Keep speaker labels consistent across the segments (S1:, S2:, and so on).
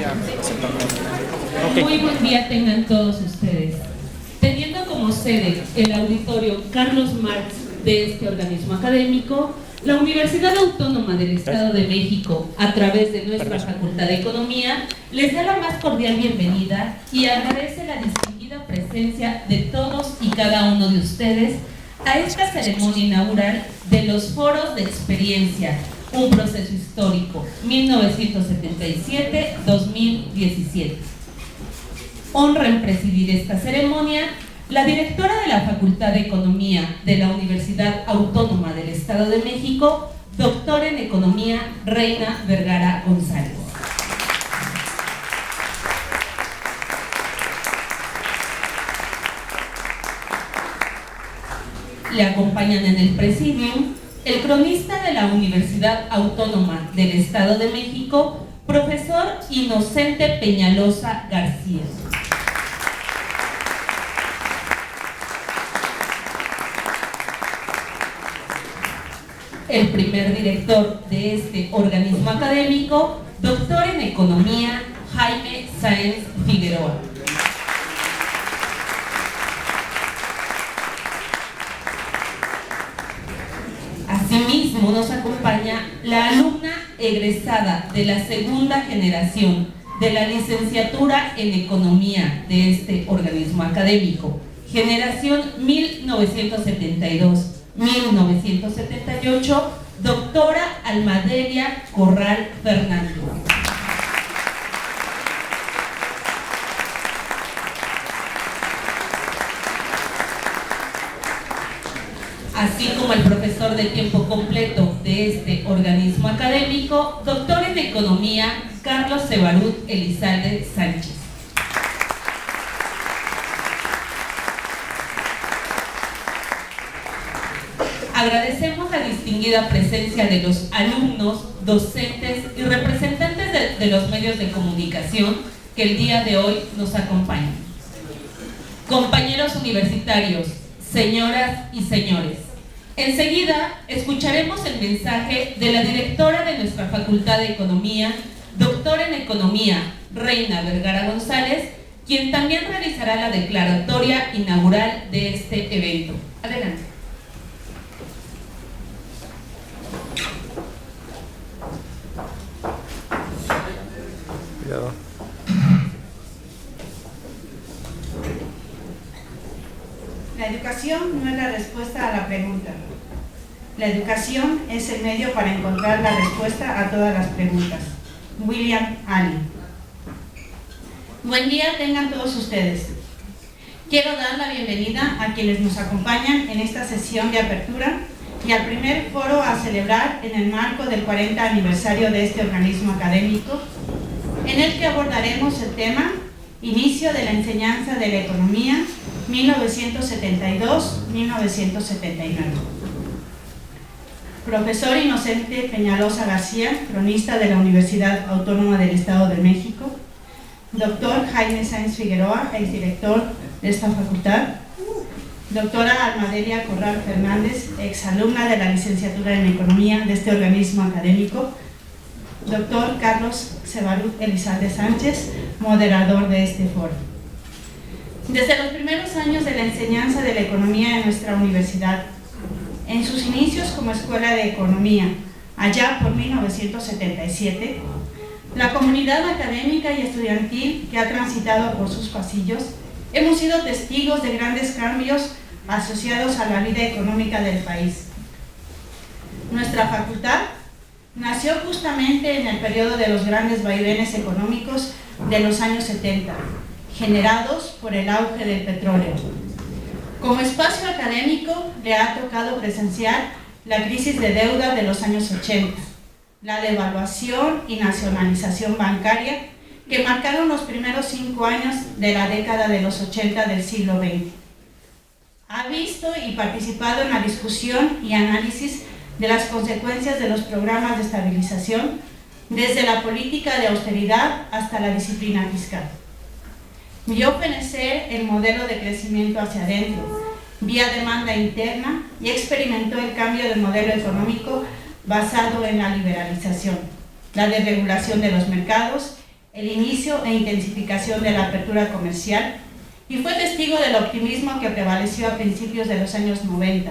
S1: Okay.
S2: Muy buen día tengan todos ustedes. Teniendo como sede el auditorio Carlos Marx de este organismo académico, la Universidad Autónoma del Estado de México, a través de nuestra Facultad de Economía, les da la más cordial bienvenida y agradece la distinguida presencia de todos y cada uno de ustedes a esta ceremonia inaugural de los Foros de Experiencia, un proceso histórico, 1977-2017. Honra en presidir esta ceremonia la directora de la Facultad de Economía de la Universidad Autónoma del Estado de México, doctora en Economía, Reina Vergara González. Le acompañan en el presidium el cronista de la Universidad Autónoma del Estado de México, profesor Inocente Peñalosa García. El primer director de este organismo académico, doctor en Economía, Jaime Sáenz Figueroa. Asimismo, nos acompaña la alumna egresada de la segunda generación de la licenciatura en Economía de este organismo académico, generación 1972-1978, doctora Almadelia Corral Fernández. Así como el profesor de tiempo completo de este organismo académico, doctor en Economía, Carlos Sebarut Elizalde Sánchez. Agradecemos la distinguida presencia de los alumnos, docentes y representantes de los medios de comunicación que el día de hoy nos acompañan. Compañeros universitarios, señoras y señores, enseguida escucharemos el mensaje de la directora de nuestra Facultad de Economía, doctora en Economía, Reina Vergara González, quien también realizará la declaratoria inaugural de este evento. Adelante.
S1: Cuidado.
S3: La educación no es la respuesta a la pregunta. La educación es el medio para encontrar la respuesta a todas las preguntas. William Allen. Buen día tengan todos ustedes. Quiero dar la bienvenida a quienes nos acompañan en esta sesión de apertura y al primer foro a celebrar en el marco del 40 aniversario de este organismo académico, en el que abordaremos el tema Inicio de la enseñanza de la economía 1972-1979. Profesor Inocente Peñalosa García, cronista de la Universidad Autónoma del Estado de México. Doctor Jaime Sáenz Figueroa, exdirector de esta facultad. Doctora Almadelia Corral Fernández, exalumna de la licenciatura en Economía de este organismo académico. Doctor Carlos Sebarut Elizalde Sánchez, moderador de este foro. Desde los primeros años de la enseñanza de la economía en nuestra universidad, en sus inicios como Escuela de Economía, allá por 1977, la comunidad académica y estudiantil que ha transitado por sus pasillos, hemos sido testigos de grandes cambios asociados a la vida económica del país. Nuestra facultad nació justamente en el periodo de los grandes vaivenes económicos de los años 70, generados por el auge del petróleo. Como espacio académico, le ha tocado presenciar la crisis de deuda de los años 80, la devaluación y nacionalización bancaria que marcaron los primeros 5 años de la década de los 80 del siglo XX. Ha visto y participado en la discusión y análisis de las consecuencias de los programas de estabilización, desde la política de austeridad hasta la disciplina fiscal. Vio fenecer el modelo de crecimiento hacia adentro, vía demanda interna, y experimentó el cambio del modelo económico basado en la liberalización, la desregulación de los mercados el inicio e intensificación de la apertura comercial y fue testigo del optimismo que prevaleció a principios de los años 90,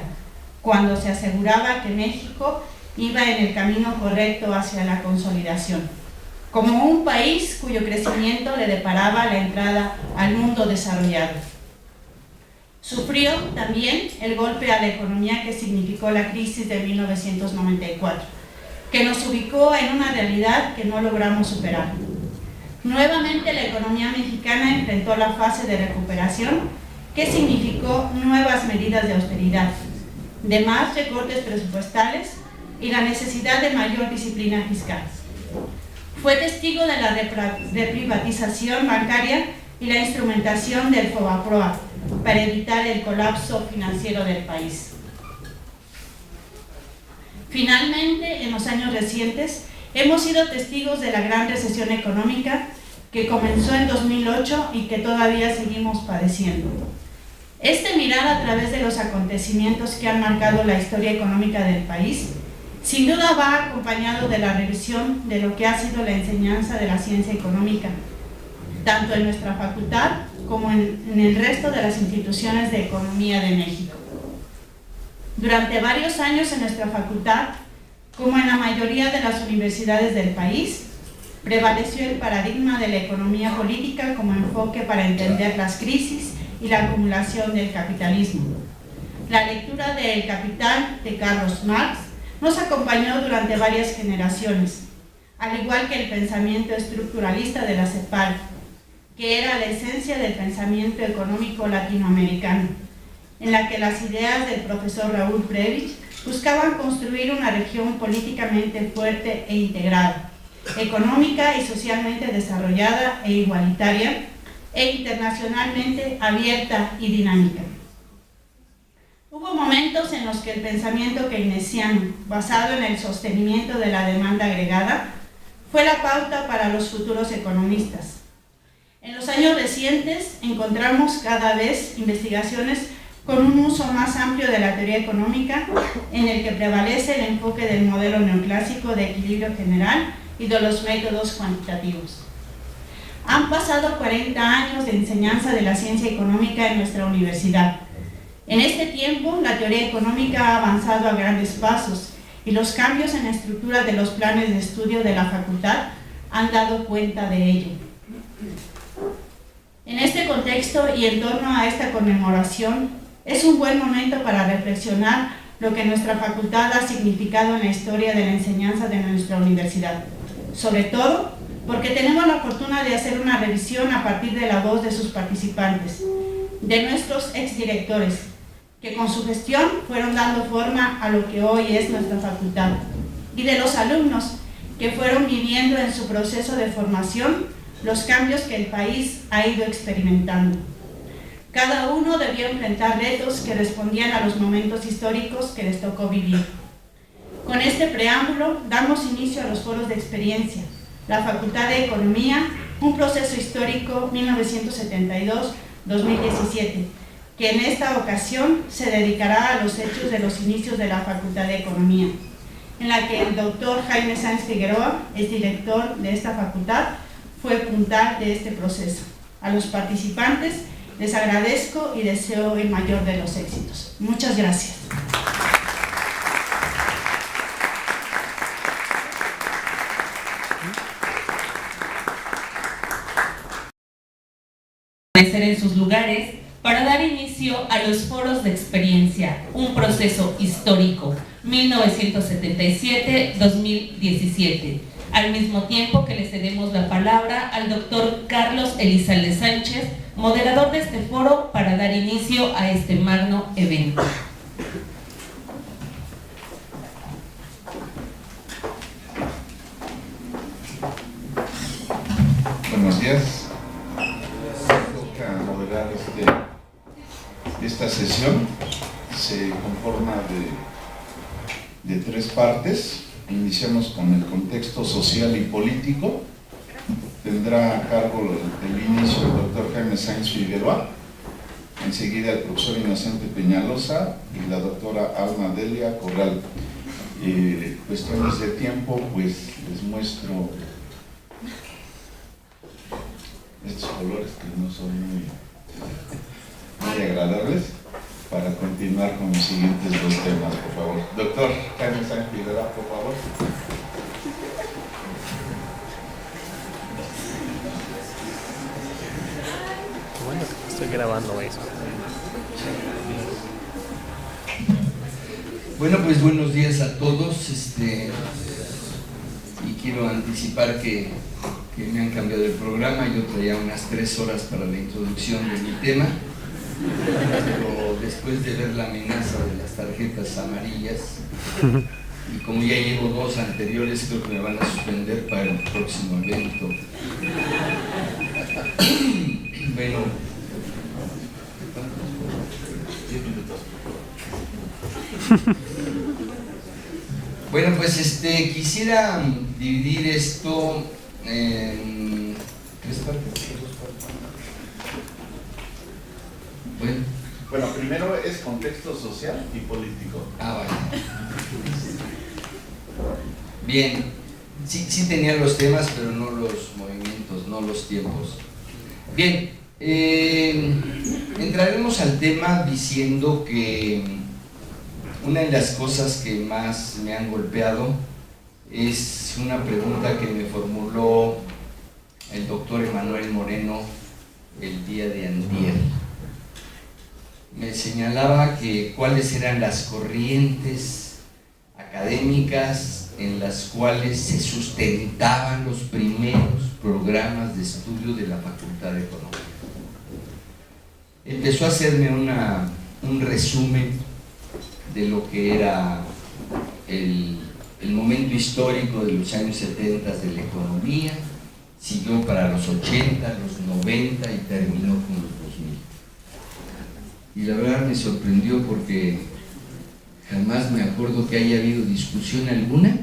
S3: cuando se aseguraba que México iba en el camino correcto hacia la consolidación, como un país cuyo crecimiento le deparaba la entrada al mundo desarrollado. Sufrió también el golpe a la economía que significó la crisis de 1994, que nos ubicó en una realidad que no logramos superar. Nuevamente la economía mexicana enfrentó la fase de recuperación, que significó nuevas medidas de austeridad, de más recortes presupuestales y la necesidad de mayor disciplina fiscal. Fue testigo de la reprivatización bancaria y la instrumentación del FOBAPROA para evitar el colapso financiero del país. Finalmente, en los años recientes, hemos sido testigos de la gran recesión económica que comenzó en 2008 y que todavía seguimos padeciendo. Este mirar a través de los acontecimientos que han marcado la historia económica del país, sin duda va acompañado de la revisión de lo que ha sido la enseñanza de la ciencia económica, tanto en nuestra facultad como en el resto de las instituciones de economía de México. Durante varios años en nuestra facultad, como en la mayoría de las universidades del país, prevaleció el paradigma de la economía política como enfoque para entender las crisis y la acumulación del capitalismo. La lectura de El Capital de Carlos Marx nos acompañó durante varias generaciones, al igual que el pensamiento estructuralista de la CEPAL, que era la esencia del pensamiento económico latinoamericano, en la que las ideas del profesor Raúl Prebisch buscaban construir una región políticamente fuerte e integrada, económica y socialmente desarrollada e igualitaria, e internacionalmente abierta y dinámica. Hubo momentos en los que el pensamiento keynesiano, basado en el sostenimiento de la demanda agregada, fue la pauta para los futuros economistas. En los años recientes encontramos cada vez investigaciones con un uso más amplio de la teoría económica, en el que prevalece el enfoque del modelo neoclásico de equilibrio general y de los métodos cuantitativos. Han pasado 40 años de enseñanza de la ciencia económica en nuestra universidad. En este tiempo, la teoría económica ha avanzado a grandes pasos y los cambios en la estructura de los planes de estudio de la facultad han dado cuenta de ello. En este contexto y en torno a esta conmemoración, es un buen momento para reflexionar lo que nuestra facultad ha significado en la historia de la enseñanza de nuestra universidad, sobre todo porque tenemos la fortuna de hacer una revisión a partir de la voz de sus participantes, de nuestros exdirectores, que con su gestión fueron dando forma a lo que hoy es nuestra facultad, y de los alumnos que fueron viviendo en su proceso de formación los cambios que el país ha ido experimentando. Cada uno debió enfrentar retos que respondían a los momentos históricos que les tocó vivir. Con este preámbulo damos inicio a los foros de experiencia, la Facultad de Economía, un proceso histórico 1972-2017, que en esta ocasión se dedicará a los hechos de los inicios de la Facultad de Economía, en la que el doctor Jaime Sáenz Figueroa, es director de esta facultad, fue puntal de este proceso. A los participantes les agradezco y deseo el mayor de los éxitos. Muchas gracias.
S2: En sus lugares para dar inicio a los foros de experiencia, un proceso histórico 1977-2017, al mismo tiempo que le cedemos la palabra al doctor Carlos Elizalde Sánchez, moderador de este foro, para dar inicio a este magno evento.
S1: Buenos días. Moderar esta sesión. Se conforma de tres partes. Iniciamos con el contexto social y político. Tendrá a cargo el inicio el doctor Jaime Sáenz Figueroa, enseguida el profesor Inocente Peñalosa y la doctora Alma Delia Corral. Cuestiones de tiempo, pues les muestro estos colores que no son muy agradables, para continuar con los siguientes dos temas, por favor. Doctor Jaime Sáenz Figueroa, por favor.
S4: Bueno, estoy grabando eso.
S5: Bueno, pues buenos días a todos. Y quiero anticipar que me han cambiado el programa. Yo traía unas 3 horas para la introducción de mi tema, pero después de ver la amenaza de las tarjetas amarillas, y como ya llevo 2 anteriores, creo que me van a suspender para el próximo evento. Bueno, bueno, pues quisiera dividir esto en 3 partes.
S1: Bueno, primero es contexto social y político.
S5: Vale. Bien, sí tenía los temas, pero no los movimientos, no los tiempos. Bien, entraremos al tema diciendo que una de las cosas que más me han golpeado es una pregunta que me formuló el doctor Emanuel Moreno el día de antier. Me señalaba que cuáles eran las corrientes académicas en las cuales se sustentaban los primeros programas de estudio de la Facultad de Economía. Empezó a hacerme un resumen de lo que era el momento histórico de los años 70 de la economía, siguió para los 80, los 90 y terminó con los 2000. Y la verdad me sorprendió porque jamás me acuerdo que haya habido discusión alguna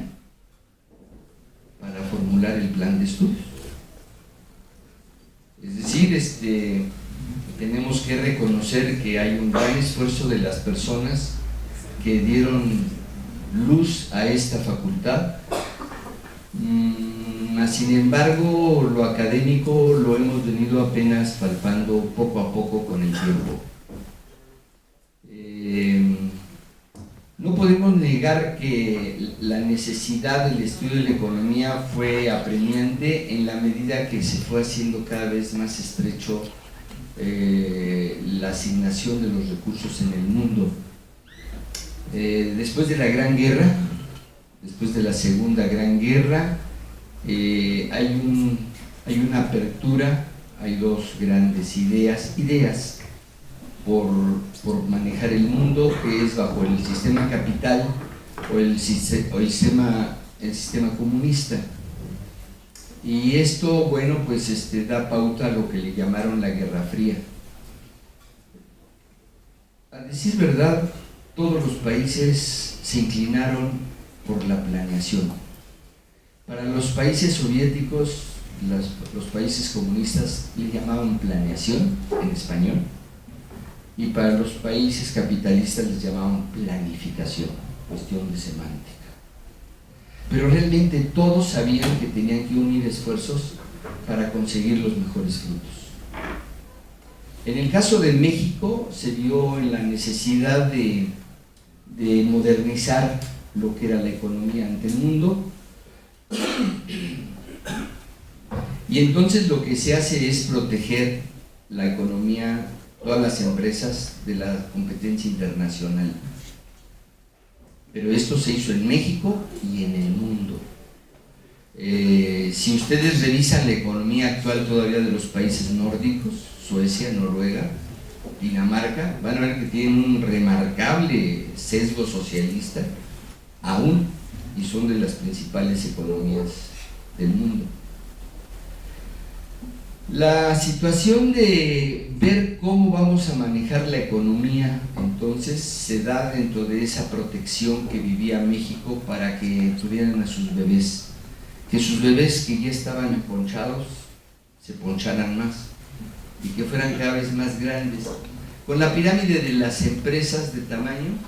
S5: para formular el plan de estudios. Es decir, tenemos que reconocer que hay un gran esfuerzo de las personas que dieron luz a esta facultad. Sin embargo, lo académico lo hemos venido apenas palpando poco a poco con el tiempo. No podemos negar que la necesidad del estudio de la economía fue apremiante en la medida que se fue haciendo cada vez más estrecho la asignación de los recursos en el mundo. Después de la Gran Guerra, después de la Segunda Gran Guerra, hay una apertura, hay 2 grandes ideas por manejar el mundo, que es bajo el sistema capital o el sistema comunista. Y esto, bueno, pues da pauta a lo que le llamaron la Guerra Fría. A decir verdad, todos los países se inclinaron por la planeación. Para los países soviéticos, los países comunistas le llamaban planeación en español, y para los países capitalistas les llamaban planificación, cuestión de semántica. Pero realmente todos sabían que tenían que unir esfuerzos para conseguir los mejores frutos. En el caso de México se vio en la necesidad de modernizar lo que era la economía ante el mundo, y entonces lo que se hace es proteger la economía, todas las empresas, de la competencia internacional. Pero esto se hizo en México y en el mundo. Si ustedes revisan la economía actual todavía de los países nórdicos, Suecia, Noruega, Dinamarca, van a ver que tienen un remarcable sesgo socialista aún, y son de las principales economías del mundo. La situación de ver cómo vamos a manejar la economía entonces se da dentro de esa protección que vivía México para que tuvieran a sus bebés, que sus bebés que ya estaban ponchados se poncharan más y que fueran cada vez más grandes. Con la pirámide de las empresas de tamaño,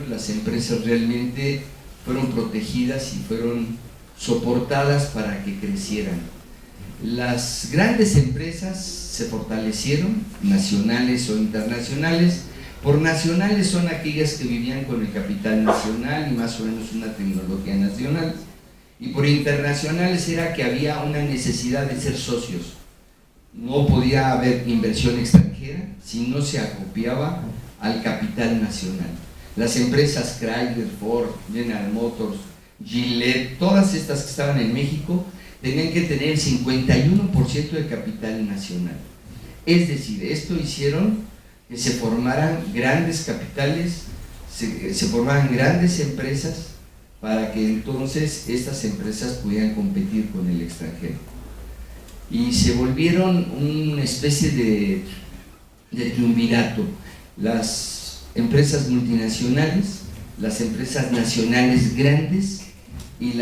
S5: las empresas realmente fueron protegidas y fueron soportadas para que crecieran. Las grandes empresas se fortalecieron, nacionales o internacionales. Por nacionales son aquellas que vivían con el capital nacional y más o menos una tecnología nacional. Y por internacionales era que había una necesidad de ser socios. No podía haber inversión extranjera si no se acopiaba al capital nacional. Las empresas Chrysler, Ford, General Motors, Gillette, todas estas que estaban en México, tenían que tener el 51% de capital nacional. Es decir, esto hicieron que se formaran grandes capitales, se formaran grandes empresas, para que entonces estas empresas pudieran competir con el extranjero. Y se volvieron una especie de triunvirato. Las empresas multinacionales, las empresas nacionales grandes y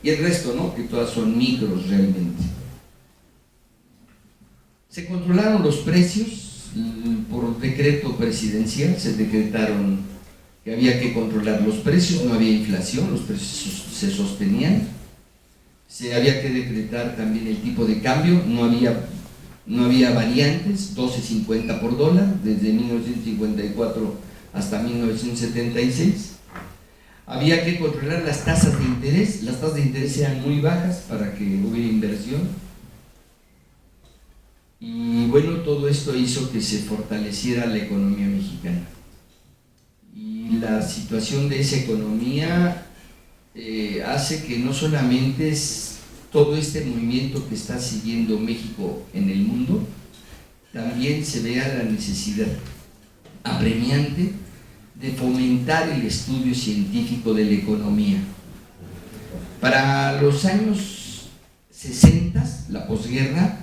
S5: el resto, ¿no?, que todas son micros realmente. Se controlaron los precios por decreto presidencial, se decretaron que había que controlar los precios, no había inflación, los precios se sostenían. Se había que decretar también el tipo de cambio, no había variantes, 12.50 por dólar, desde 1954 hasta 1976. Había que controlar las tasas de interés eran muy bajas para que hubiera inversión. Y bueno, todo esto hizo que se fortaleciera la economía mexicana. Y la situación de esa economía hace que no solamente es todo este movimiento que está siguiendo México en el mundo, también se vea la necesidad apremiante de fomentar el estudio científico de la economía. Para los años 60, la posguerra,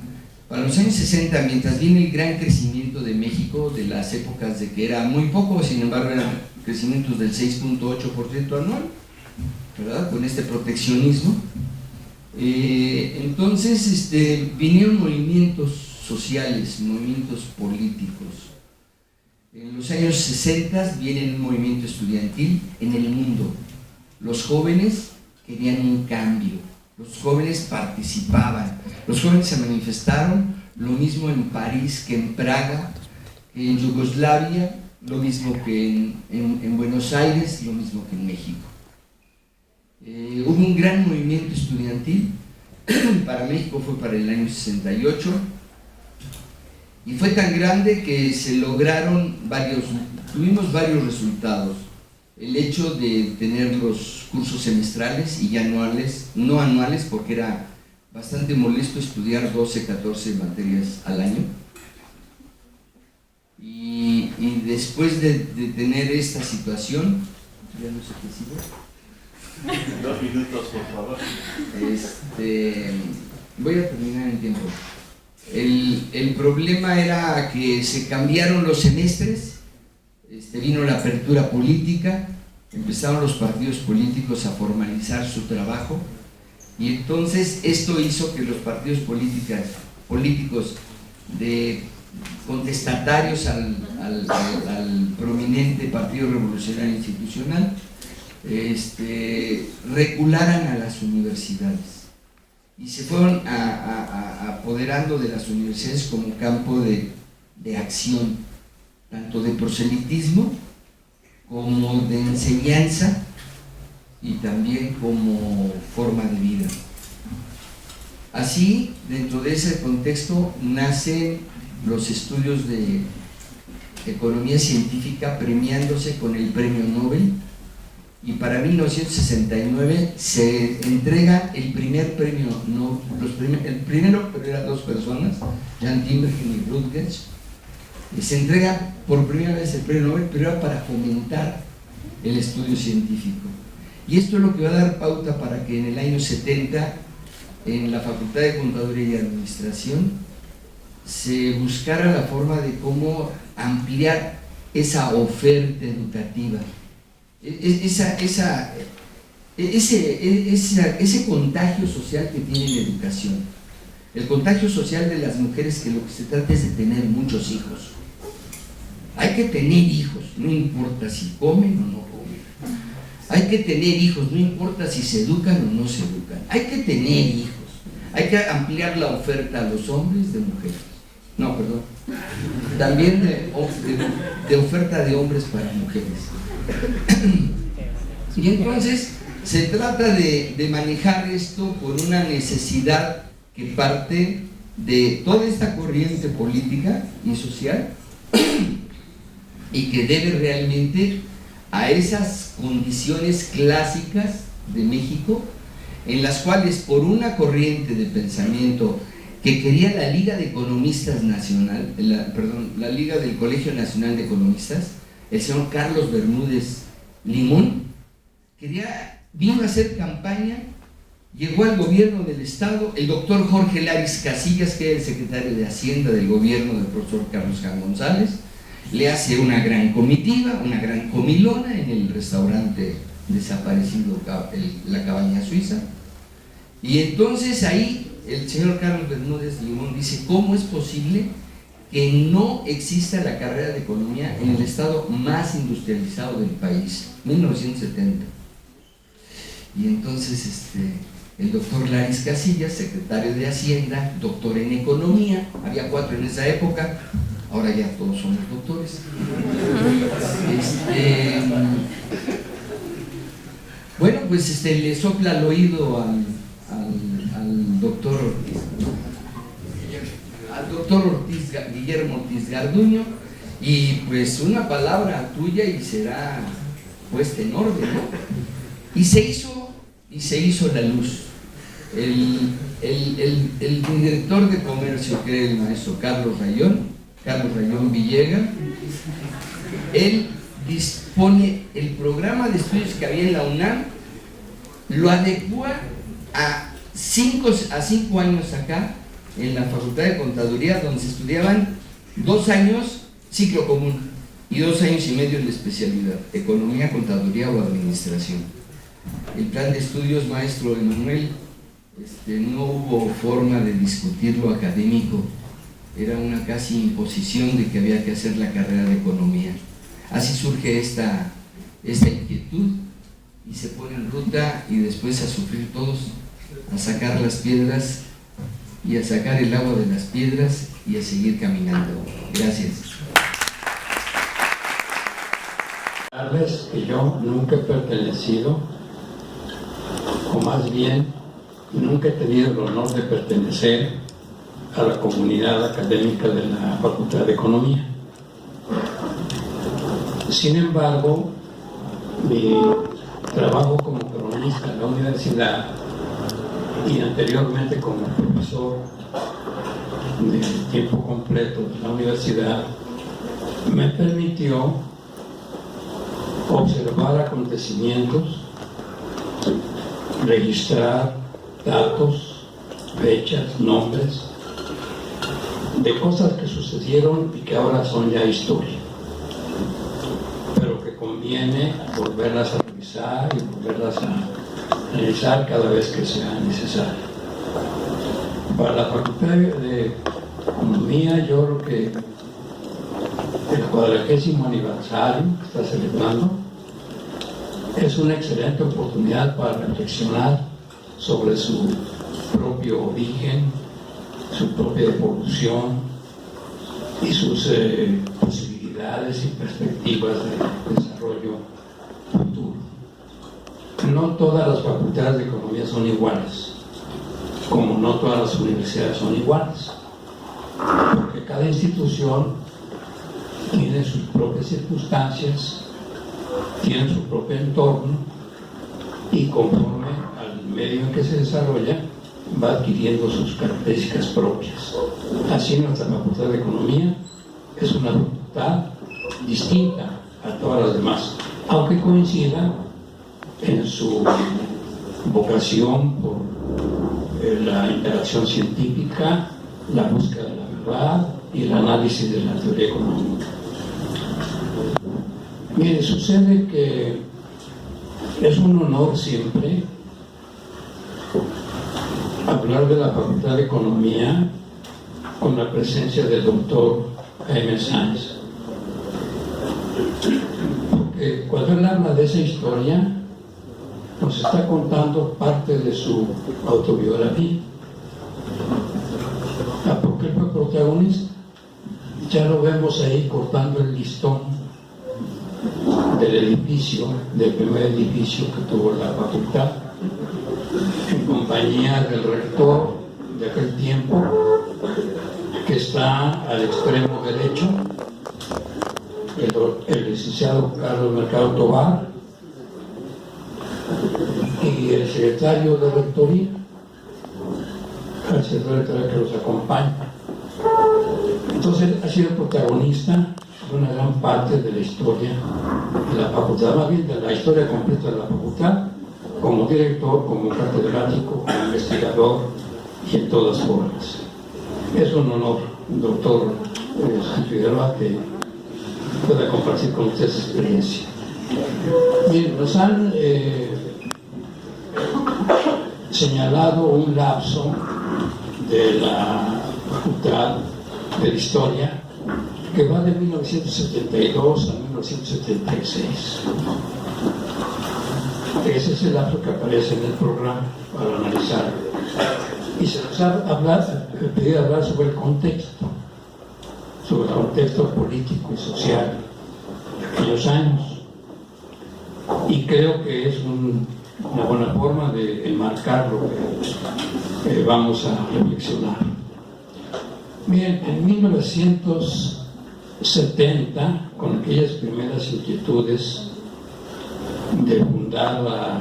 S5: para los años 60, mientras viene el gran crecimiento de México, de las épocas de que era muy poco, sin embargo eran crecimientos del 6.8% anual, ¿verdad?, con este proteccionismo, entonces vinieron movimientos sociales, movimientos políticos. En los años 60 viene un movimiento estudiantil en el mundo. Los jóvenes querían un cambio, los jóvenes participaban, los jóvenes se manifestaron, lo mismo en París que en Praga, que en Yugoslavia, lo mismo que en Buenos Aires, lo mismo que en México. Hubo un gran movimiento estudiantil, para México fue para el año 68, y fue tan grande que se lograron tuvimos varios resultados. El hecho de tener los cursos semestrales y anuales, no anuales, porque era bastante molesto estudiar 12, 14 materias al año. Y después de tener esta situación, ya no sé qué sigue.
S6: 2 minutos, por favor.
S5: Voy a terminar en tiempo. El problema era que se cambiaron los semestres, vino la apertura política, empezaron los partidos políticos a formalizar su trabajo, y entonces esto hizo que los partidos políticos contestatarios al prominente Partido Revolucionario Institucional recularan a las universidades y se fueron apoderando de las universidades como campo de acción, tanto de proselitismo como de enseñanza y también como forma de vida. Así, dentro de ese contexto, nacen los estudios de economía científica premiándose con el premio Nobel, y para 1969 se entrega el primer premio Nobel, el primero, pero eran 2 personas, Jan Tinbergen y Rutgers. Se entrega por primera vez el premio Nobel, pero era para fomentar el estudio científico. Y esto es lo que va a dar pauta para que en el año 70, en la Facultad de Contaduría y Administración, se buscara la forma de cómo ampliar esa oferta educativa, ese contagio social que tiene la educación, el contagio social de las mujeres, que lo que se trata es de tener muchos hijos. Hay que tener hijos, no importa si comen o no comen. Hay que tener hijos, no importa si se educan o no se educan. Hay que tener hijos, Hay que ampliar la oferta a los hombres de mujeres. No, perdón. También de oferta de hombres para mujeres. Y entonces se trata de manejar esto por una necesidad que parte de toda esta corriente política y social y que debe realmente a esas condiciones clásicas de México, en las cuales por una corriente de pensamiento que quería la Liga de Economistas Nacional, la Liga del Colegio Nacional de Economistas, el señor Carlos Bermúdez Limón, vino a hacer campaña, llegó al gobierno del estado, el doctor Jorge Laris Casillas, que era el secretario de Hacienda del gobierno del profesor Carlos Jan González, le hace una gran comitiva, una gran comilona en el restaurante desaparecido, la Cabaña Suiza, y entonces ahí el señor Carlos Bermúdez Limón dice: ¿cómo es posible que no exista la carrera de economía en el estado más industrializado del país? 1970. Y entonces el doctor Laris Casillas, secretario de Hacienda, doctor en economía, había 4 en esa época, ahora ya todos somos doctores. Bueno, pues le sopla al oído al doctor Guillermo Ortiz Garduño, y pues una palabra tuya y será puesta en orden, ¿no? Y se hizo la luz. El director de comercio, que era el maestro Carlos Rayón Villega, él dispone el programa de estudios que había en la UNAM, lo adecua a 5 años acá en la Facultad de Contaduría, donde se estudiaban 2 años ciclo común y 2 años y medio de especialidad, economía, contaduría o administración. El plan de estudios, maestro Emanuel, no hubo forma de discutir lo académico, era una casi imposición de que había que hacer la carrera de economía. Así surge esta inquietud y se pone en ruta, y después a sufrir todos, a sacar las piedras y a sacar el agua de las piedras y a seguir caminando. Gracias.
S7: Que yo nunca he pertenecido, o más bien nunca he tenido el honor de pertenecer a la comunidad académica de la Facultad de Economía. Sin embargo, mi trabajo como cronista en la universidad y anteriormente como profesor de tiempo completo de la universidad me permitió observar acontecimientos, registrar datos, fechas, nombres de cosas que sucedieron y que ahora son ya historia, pero que conviene volverlas a revisar y volverlas a analizar cada vez que sea necesario. Para la Facultad de Economía, yo creo que el 40º aniversario que está celebrando es una excelente oportunidad para reflexionar sobre su propio origen, su propia evolución y sus posibilidades y perspectivas de desarrollo futuro. No todas las facultades de economía son iguales, como no todas las universidades son iguales, porque cada institución tiene sus propias circunstancias, tiene su propio entorno, y conforme al medio en que se desarrolla va adquiriendo sus características propias. Así nuestra Facultad de Economía es una facultad distinta a todas las demás, aunque coincida en su vocación por la interacción científica, la búsqueda de la verdad y el análisis de la teoría económica. Mire, sucede que es un honor siempre hablar de la Facultad de Economía con la presencia del doctor Jaime Sáenz, porque cuando él habla de esa historia nos está contando parte de su autobiografía, ¿Por qué fue protagonista? Ya lo vemos ahí cortando el listón del edificio, del primer edificio que tuvo la facultad, en compañía del rector de aquel tiempo, que está al extremo derecho, el licenciado Carlos Mercado Tobar, y el secretario de rectoría, el secretario de rectoría que los acompaña. Entonces ha sido protagonista de una gran parte de la historia de la facultad, más bien de la historia completa de la facultad, como director, como catedrático, como investigador y en todas formas. Es un honor, doctor Sáenz Figueroa, que pueda compartir con usted esa experiencia. Bien, nos han señalado un lapso de la facultad de la historia que va de 1972 a 1976. Ese es el lapso que aparece en el programa para analizar. Y se nos ha pedido hablar sobre el contexto político y social de aquellos años. Y creo que es una buena forma de enmarcar lo que vamos a reflexionar. Bien, en 1970, con aquellas primeras inquietudes de fundar la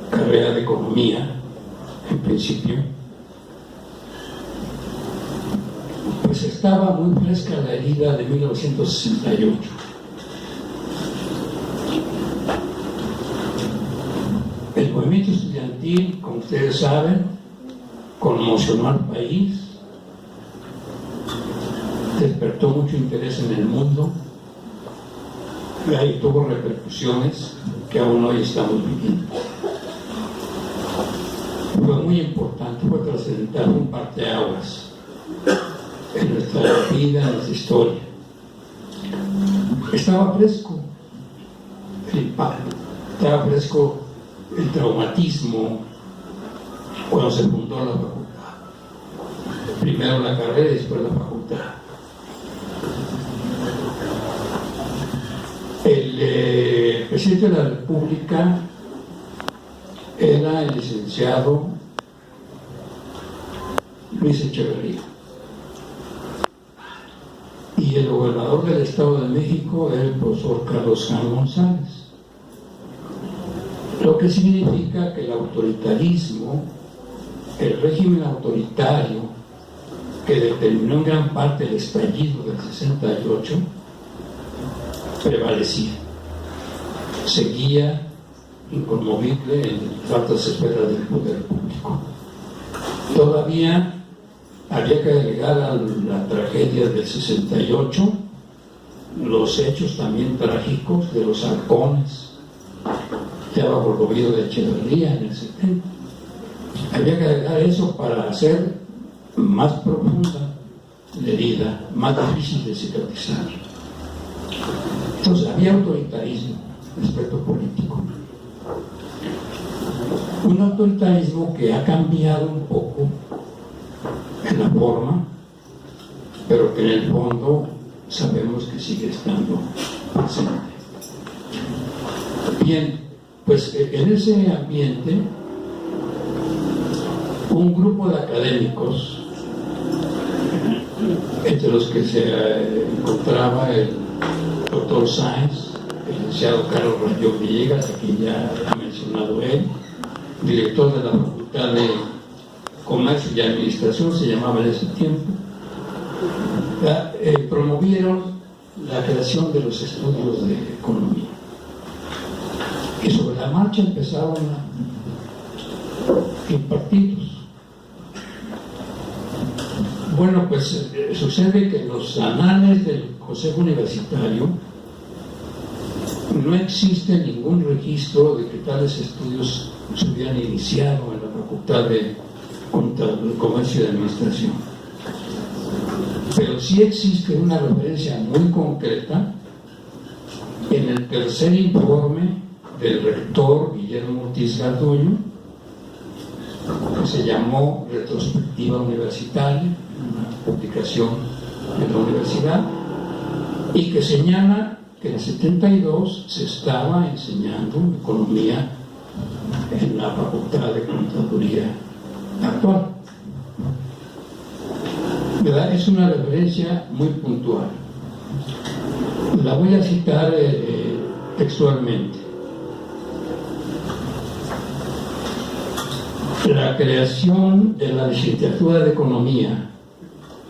S7: carrera de economía, en principio, pues estaba muy fresca la herida de 1968. El movimiento estudiantil, como ustedes saben, conmocionó al país, despertó mucho interés en el mundo y tuvo repercusiones que aún hoy estamos viviendo. Fue muy importante, fue trascendental, un parteaguas en nuestra vida, en nuestra historia. Estaba fresco el impacto, estaba fresco el traumatismo cuando se fundó la facultad. Primero la carrera y después la facultad. El presidente de la República era el licenciado Luis Echeverría y el gobernador del Estado de México era el profesor Carlos Jan González, lo que significa que el autoritarismo, el régimen autoritario que determinó en gran parte el estallido del 68 prevalecía, seguía inconmovible en las altas esferas del poder público. Todavía había que agregar a la tragedia del 68 los hechos también trágicos de los halcones ya bajo el gobierno de Echeverría en el 70. Había que agregar eso para hacer más profunda la herida, más difícil de cicatrizar. Entonces había autoritarismo respecto político. Un autoritarismo que ha cambiado un poco en la forma, pero que en el fondo sabemos que sigue estando presente. Bien, pues en ese ambiente, un grupo de académicos, entre los que se encontraba el doctor Sáenz, el licenciado Carlos Rayón Villegas, a quien ya ha mencionado él, director de la Facultad de Comercio y Administración, se llamaba en ese tiempo, promovieron la creación de los estudios de economía. Y sobre la marcha empezaron a impartirlos. Bueno, pues sucede que en los anales del Consejo Universitario no existe ningún registro de que tales estudios se hubieran iniciado en la Facultad de Comercio y Administración. Pero sí existe una referencia muy concreta en el tercer informe del rector Guillermo Ortiz Garduño, que se llamó Retrospectiva Universitaria, una publicación de la universidad, y que señala que en el 72 se estaba enseñando economía en la Facultad de Contaduría actual. ¿Verdad? Es una referencia muy puntual. La voy a citar textualmente. La creación de la licenciatura de Economía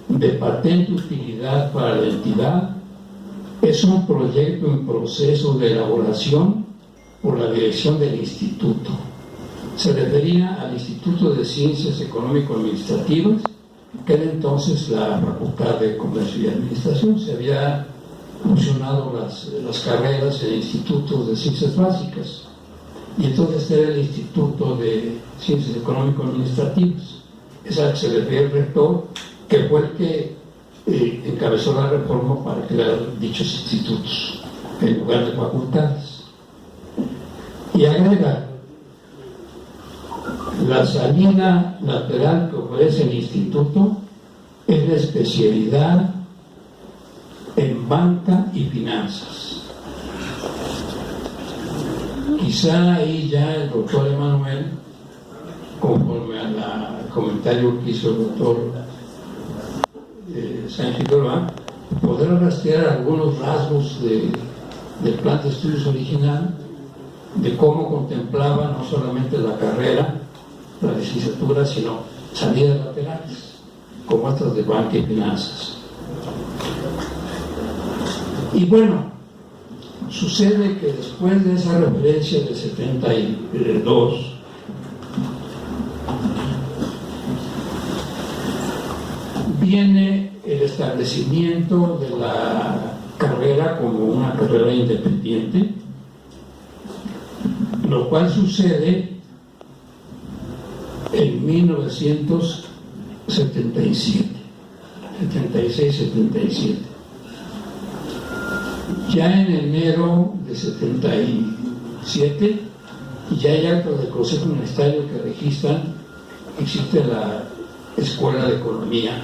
S7: de patente utilidad para la entidad es un proyecto en proceso de elaboración por la dirección del instituto. Se refería al Instituto de Ciencias Económico-Administrativas, que era entonces la Facultad de Comercio y Administración. Se había fusionado las carreras en institutos de ciencias básicas, y entonces era el Instituto de Ciencias Económico-Administrativas. Es al que se refiere el rector, que fue el que encabezó la reforma para crear dichos institutos en lugar de facultades. Y agrega: la salida lateral que ofrece el instituto es la especialidad en banca y finanzas. Quizá ahí ya el doctor Emanuel, conforme al comentario que hizo el doctor Sáenz Figueroa, podrá rastrear algunos rasgos del plan de estudios original, de cómo contemplaba no solamente la carrera, la licenciatura, sino salidas laterales, como estas de banca y finanzas. Y bueno, sucede que después de esa referencia del 72, viene el establecimiento de la carrera como una carrera independiente, lo cual sucede en 1977, 76-77. Ya en enero de 77 ya hay actos del Consejo Universitario que registran que existe la Escuela de Economía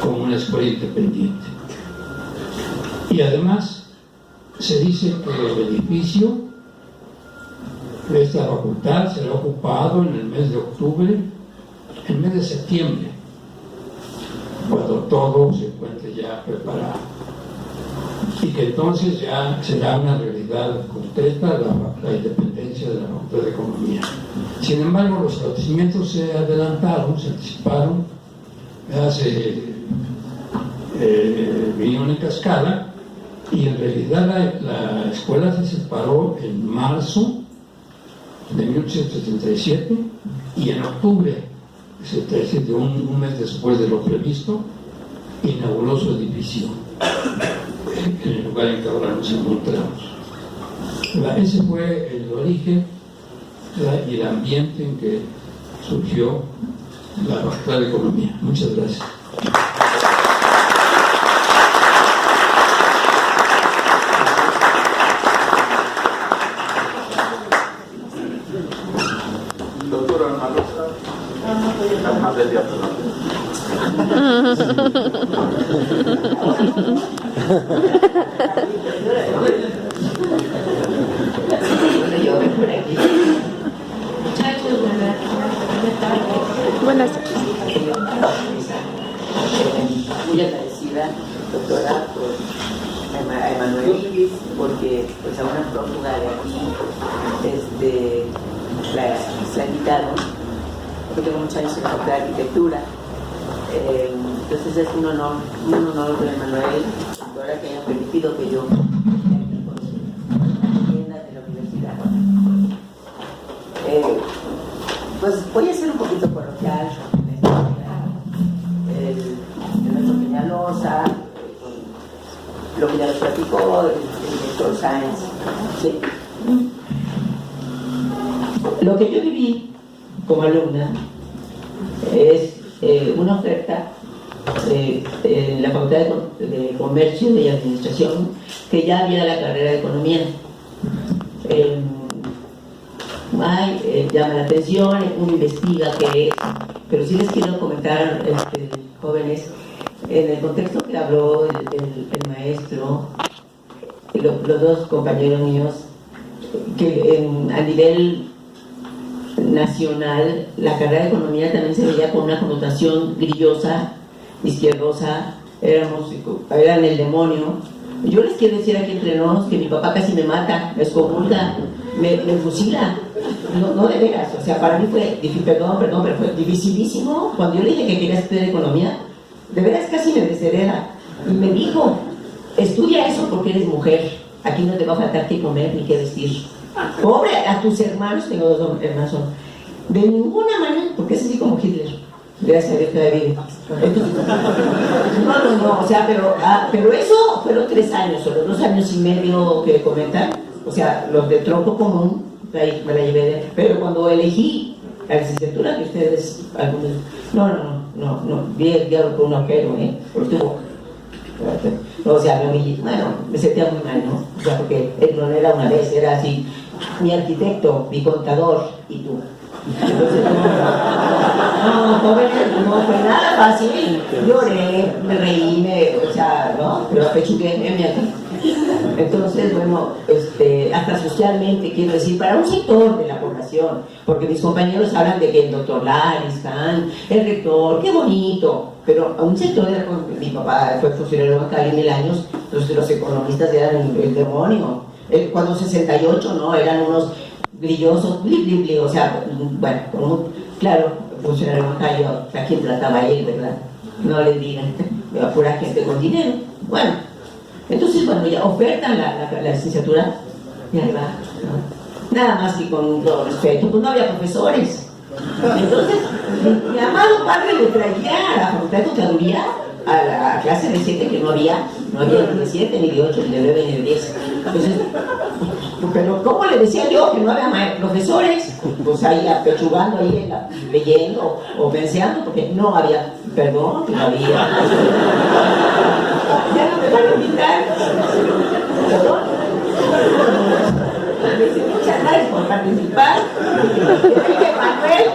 S7: como una escuela independiente. Y además se dice que el edificio de esta facultad será ocupado en el mes de octubre, en el mes de septiembre, cuando todo se encuentre ya preparado, y que entonces ya será una realidad concreta la independencia de la Facultad de Economía. Sin embargo, los acontecimientos se adelantaron, se anticiparon, vinieron en cascada, y en realidad la escuela se separó en marzo de 1877, y en octubre de 77, un mes después de lo previsto, inauguró su edificio en el lugar en que ahora nos encontramos. Ese fue el origen y el ambiente en que surgió la Facultad de Economía. Muchas gracias.
S6: Doctora Ana Rosa, más del diablo.
S8: Buenas tardes.
S9: Muy agradecida, doctora, a Emanuel, porque pues a una prófuga de aquí la invitaron. Yo tengo muchos años en la Facultad de Arquitectura, entonces es un honor de Emanuel, doctora, que haya permitido que yo atienda de la universidad. Pues voy a ser un poquito coloquial el nuestro Peñalosa, lo que ya nos platicó el doctor Sáenz. Sí. Lo que yo viví como alumna es una oferta en la Facultad de Comercio y Administración, que ya había la carrera de Economía. llama la atención, uno investiga qué es, pero sí les quiero comentar, jóvenes, en el contexto que habló el maestro, los dos compañeros míos, que a nivel nacional la carrera de economía también se veía con una connotación grillosa, izquierdosa, eran el demonio. Yo les quiero decir aquí entre nosotros que mi papá casi me mata, me excomulga, me fusila. No de veras, o sea, para mí fue, perdón, pero fue dificilísimo. Cuando yo le dije que quería estudiar economía, de veras casi me deshereda. Y me dijo, estudia eso porque eres mujer, aquí no te va a faltar qué comer ni qué vestir. Pobre a tus hermanos, tengo dos hermanos, de ninguna manera, porque es así como Hitler, gracias a Dios que vive. Entonces, no, o sea, pero eso fueron 3 años, solo 2 años y medio que comentan, o sea, los de tronco común, ahí me la llevé, pero cuando elegí la licenciatura que ustedes, algunos, no, vi el diablo por un agujero, porque estuvo, o sea, me sentía muy mal, ¿no? O sea, porque no era una vez, era así, mi arquitecto, mi contador y tú. Entonces, no fue nada fácil. Lloré, me reí, o sea, ¿no? Pero apechugué en mi aquí. Entonces, bueno, hasta socialmente, quiero decir, para un sector de la población, porque mis compañeros hablan de que el doctor Laris, Khan, el rector, qué bonito, pero a un sector de mi papá fue funcionario bancario 1000 años, entonces los economistas eran el demonio. Cuando 68, ¿no? Eran unos brillosos, o sea, bueno, claro, funcionario bancario, ¿a quién trataba él, verdad? No les digan, a pura gente con dinero. Bueno, entonces, bueno, ya ofertan la licenciatura, y ahí va, ¿no? Nada más que con todo respeto, pues no había profesores. Entonces, mi amado padre le traía a la facultad de contaduría, a la clase de 7 que no había ni de 7, ni de 8, ni de 9, ni de 10. Entonces, pero ¿cómo le decía yo que no había profesores? Pues ahí apechugando, ahí leyendo o penseando, porque no había, perdón, que no había. Ya no me van a invitar. Perdón. Muchas gracias por participar. Manuel.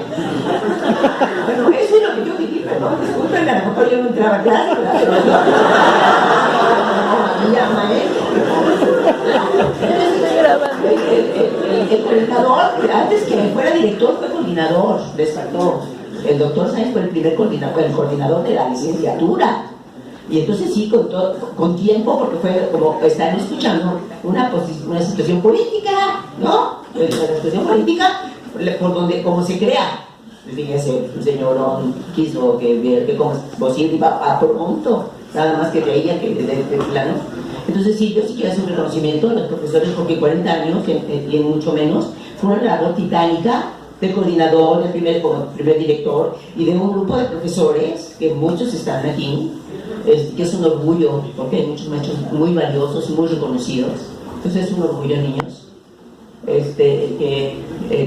S9: Bueno, eso es lo que yo viví, perdón, disculpen, a lo mejor yo no entraba a clase, pero yo había maestro. El coordinador, antes que fuera director, fue coordinador, descartó. El doctor Sáenz fue el primer coordinador de la licenciatura. Y entonces sí, con tiempo, porque fue como están escuchando una situación política, ¿no? La situación política, por donde, como se crea. Fíjese, el señor quiso que como posible iba a pronto, nada más que veía que de plano. Entonces sí, yo sí quiero hacer un reconocimiento a los profesores, porque 40 años, y en mucho menos, fue una labor titánica del coordinador, del primer director, y de un grupo de profesores, que muchos están aquí, que es un orgullo, porque hay muchos maestros muy valiosos, muy reconocidos. Entonces es un orgullo, niños,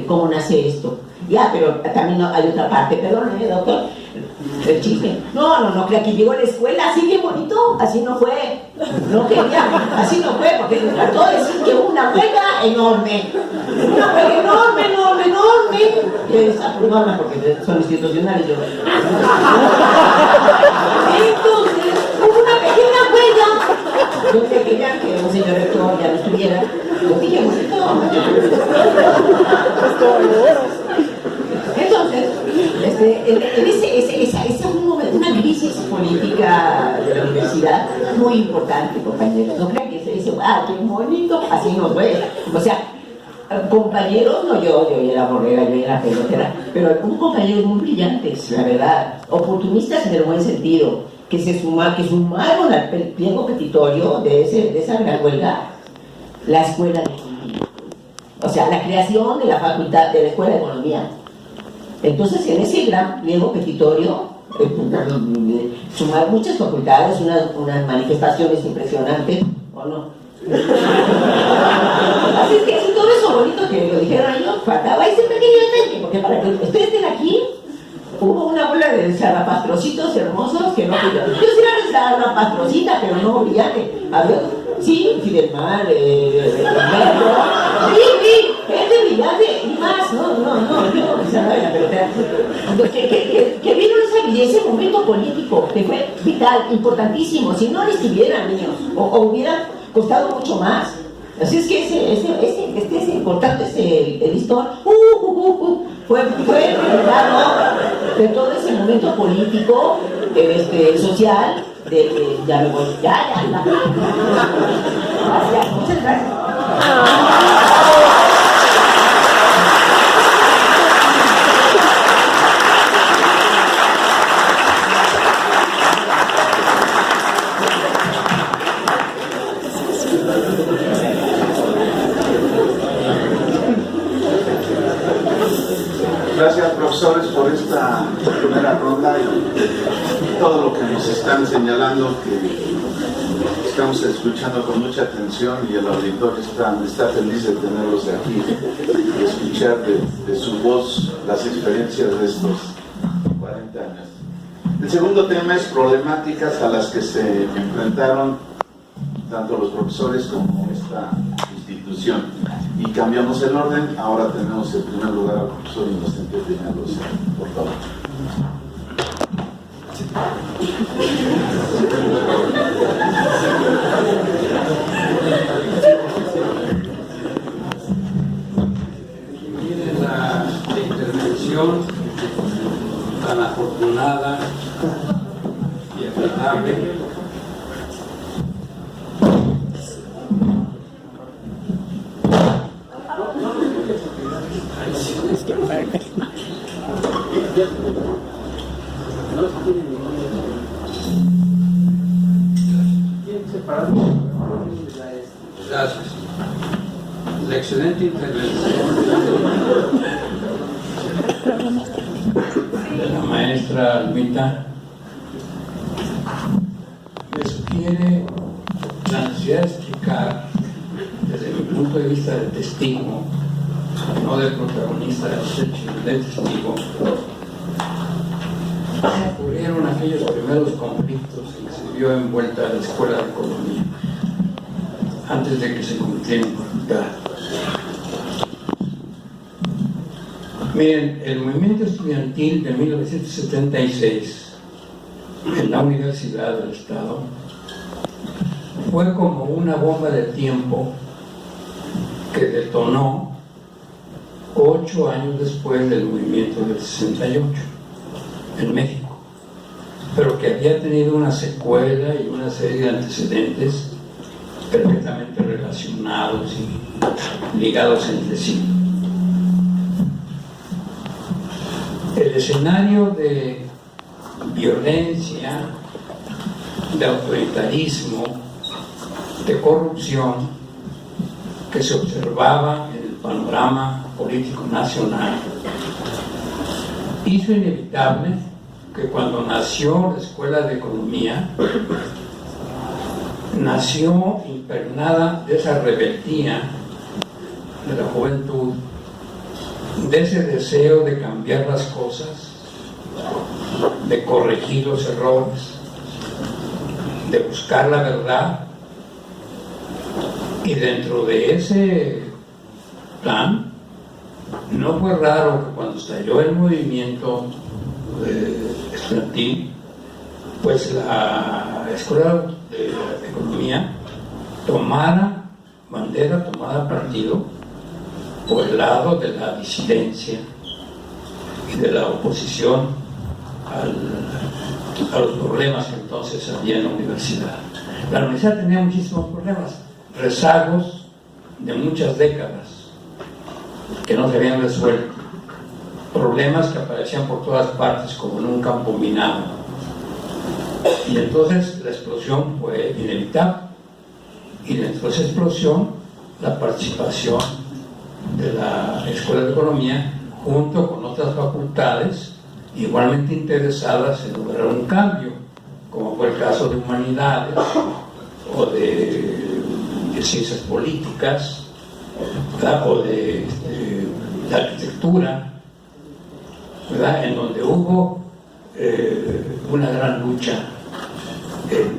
S9: cómo nace esto. Ya, pero también hay otra parte, perdón, doctor, el chisme. No, crea que llegó a la escuela así bien bonito, así no fue. No quería, así no fue, porque trató de decir que hubo una huelga enorme. Una huelga enorme. Que es aprobable porque son institucionales. Entonces, hubo una pequeña huelga. Yo quería que un señor rector ya no estuviera. Lo dije bonito. Entonces, esa una crisis política de la universidad muy importante, compañeros. No crean que se dice, qué bonito, así no fue. O sea, compañeros, no yo era borrega, yo era pelotera, pero hubo compañeros muy brillantes, la verdad, oportunistas en el buen sentido, que sumaron al pliego petitorio de esa gran huelga, la escuela de economía. O sea, la creación de la facultad de la escuela de economía. Entonces, en ese gran pliego petitorio, sumar muchas facultades, unas manifestaciones impresionantes, ¿o no? Así es que todo eso bonito que lo dijeron ellos, faltaba ese pequeño detalle, porque para que ustedes estén aquí, hubo una bola de zarrapastrocitos hermosos que no pudieron. Yo sí era zarrapastrocita, pero no brillante. Sí, Fidel Mar, gente brillante, y más, que vieron ese momento político que fue vital, importantísimo. Si no le estuvieran, niños, o hubiera costado mucho más. Así es que ese importante, ese listón, fue claro, de todo ese momento político, social, ya me voy, ya. Gracias, muchas gracias.
S6: Gracias, profesores, por esta primera ronda y todo lo que nos están señalando, que estamos escuchando con mucha atención y el auditorio está feliz de tenerlos aquí y escuchar de su voz las experiencias de estos 40 años. El segundo tema es problemáticas a las que se enfrentaron tanto los profesores como esta institución. Y cambiamos el orden, ahora tenemos en primer lugar al profesor Inocente Peñalosa, por favor.
S7: Miren la intervención tan afortunada y agradable Gracias. La excelente intervención de la maestra Almita me sugiere la necesidad de explicar desde mi punto de vista de testigo, no del protagonista de los hechos, del testigo, cómo ocurrieron aquellos primeros conflictos en que se vio envuelta la Escuela de Economía antes de que se convirtiera en facultad. Miren, el movimiento estudiantil de 1976 en la Universidad del Estado fue como una bomba de tiempo que detonó 8 años después del movimiento del 68 en México, pero que había tenido una secuela y una serie de antecedentes perfectamente relacionados y ligados entre sí. El escenario de violencia, de autoritarismo, de corrupción que se observaba en el panorama político nacional hizo inevitable que cuando nació la Escuela de Economía, nació impregnada de esa rebeldía de la juventud, de ese deseo de cambiar las cosas, de corregir los errores, de buscar la verdad. Y dentro de ese plan, no fue raro que cuando estalló el movimiento estudiantil, pues la Escuela de Economía tomara bandera, tomara partido por el lado de la disidencia y de la oposición a los problemas que entonces había en la universidad. La universidad tenía muchísimos problemas, rezagos de muchas décadas que no se habían resuelto, problemas que aparecían por todas partes como en un campo minado. Y entonces la explosión fue inevitable, y dentro de esa explosión la participación de la Escuela de Economía junto con otras facultades igualmente interesadas en lograr un cambio, como fue el caso de Humanidades o de Ciencias Políticas, ¿verdad? O de Arquitectura, ¿verdad? En donde hubo una gran lucha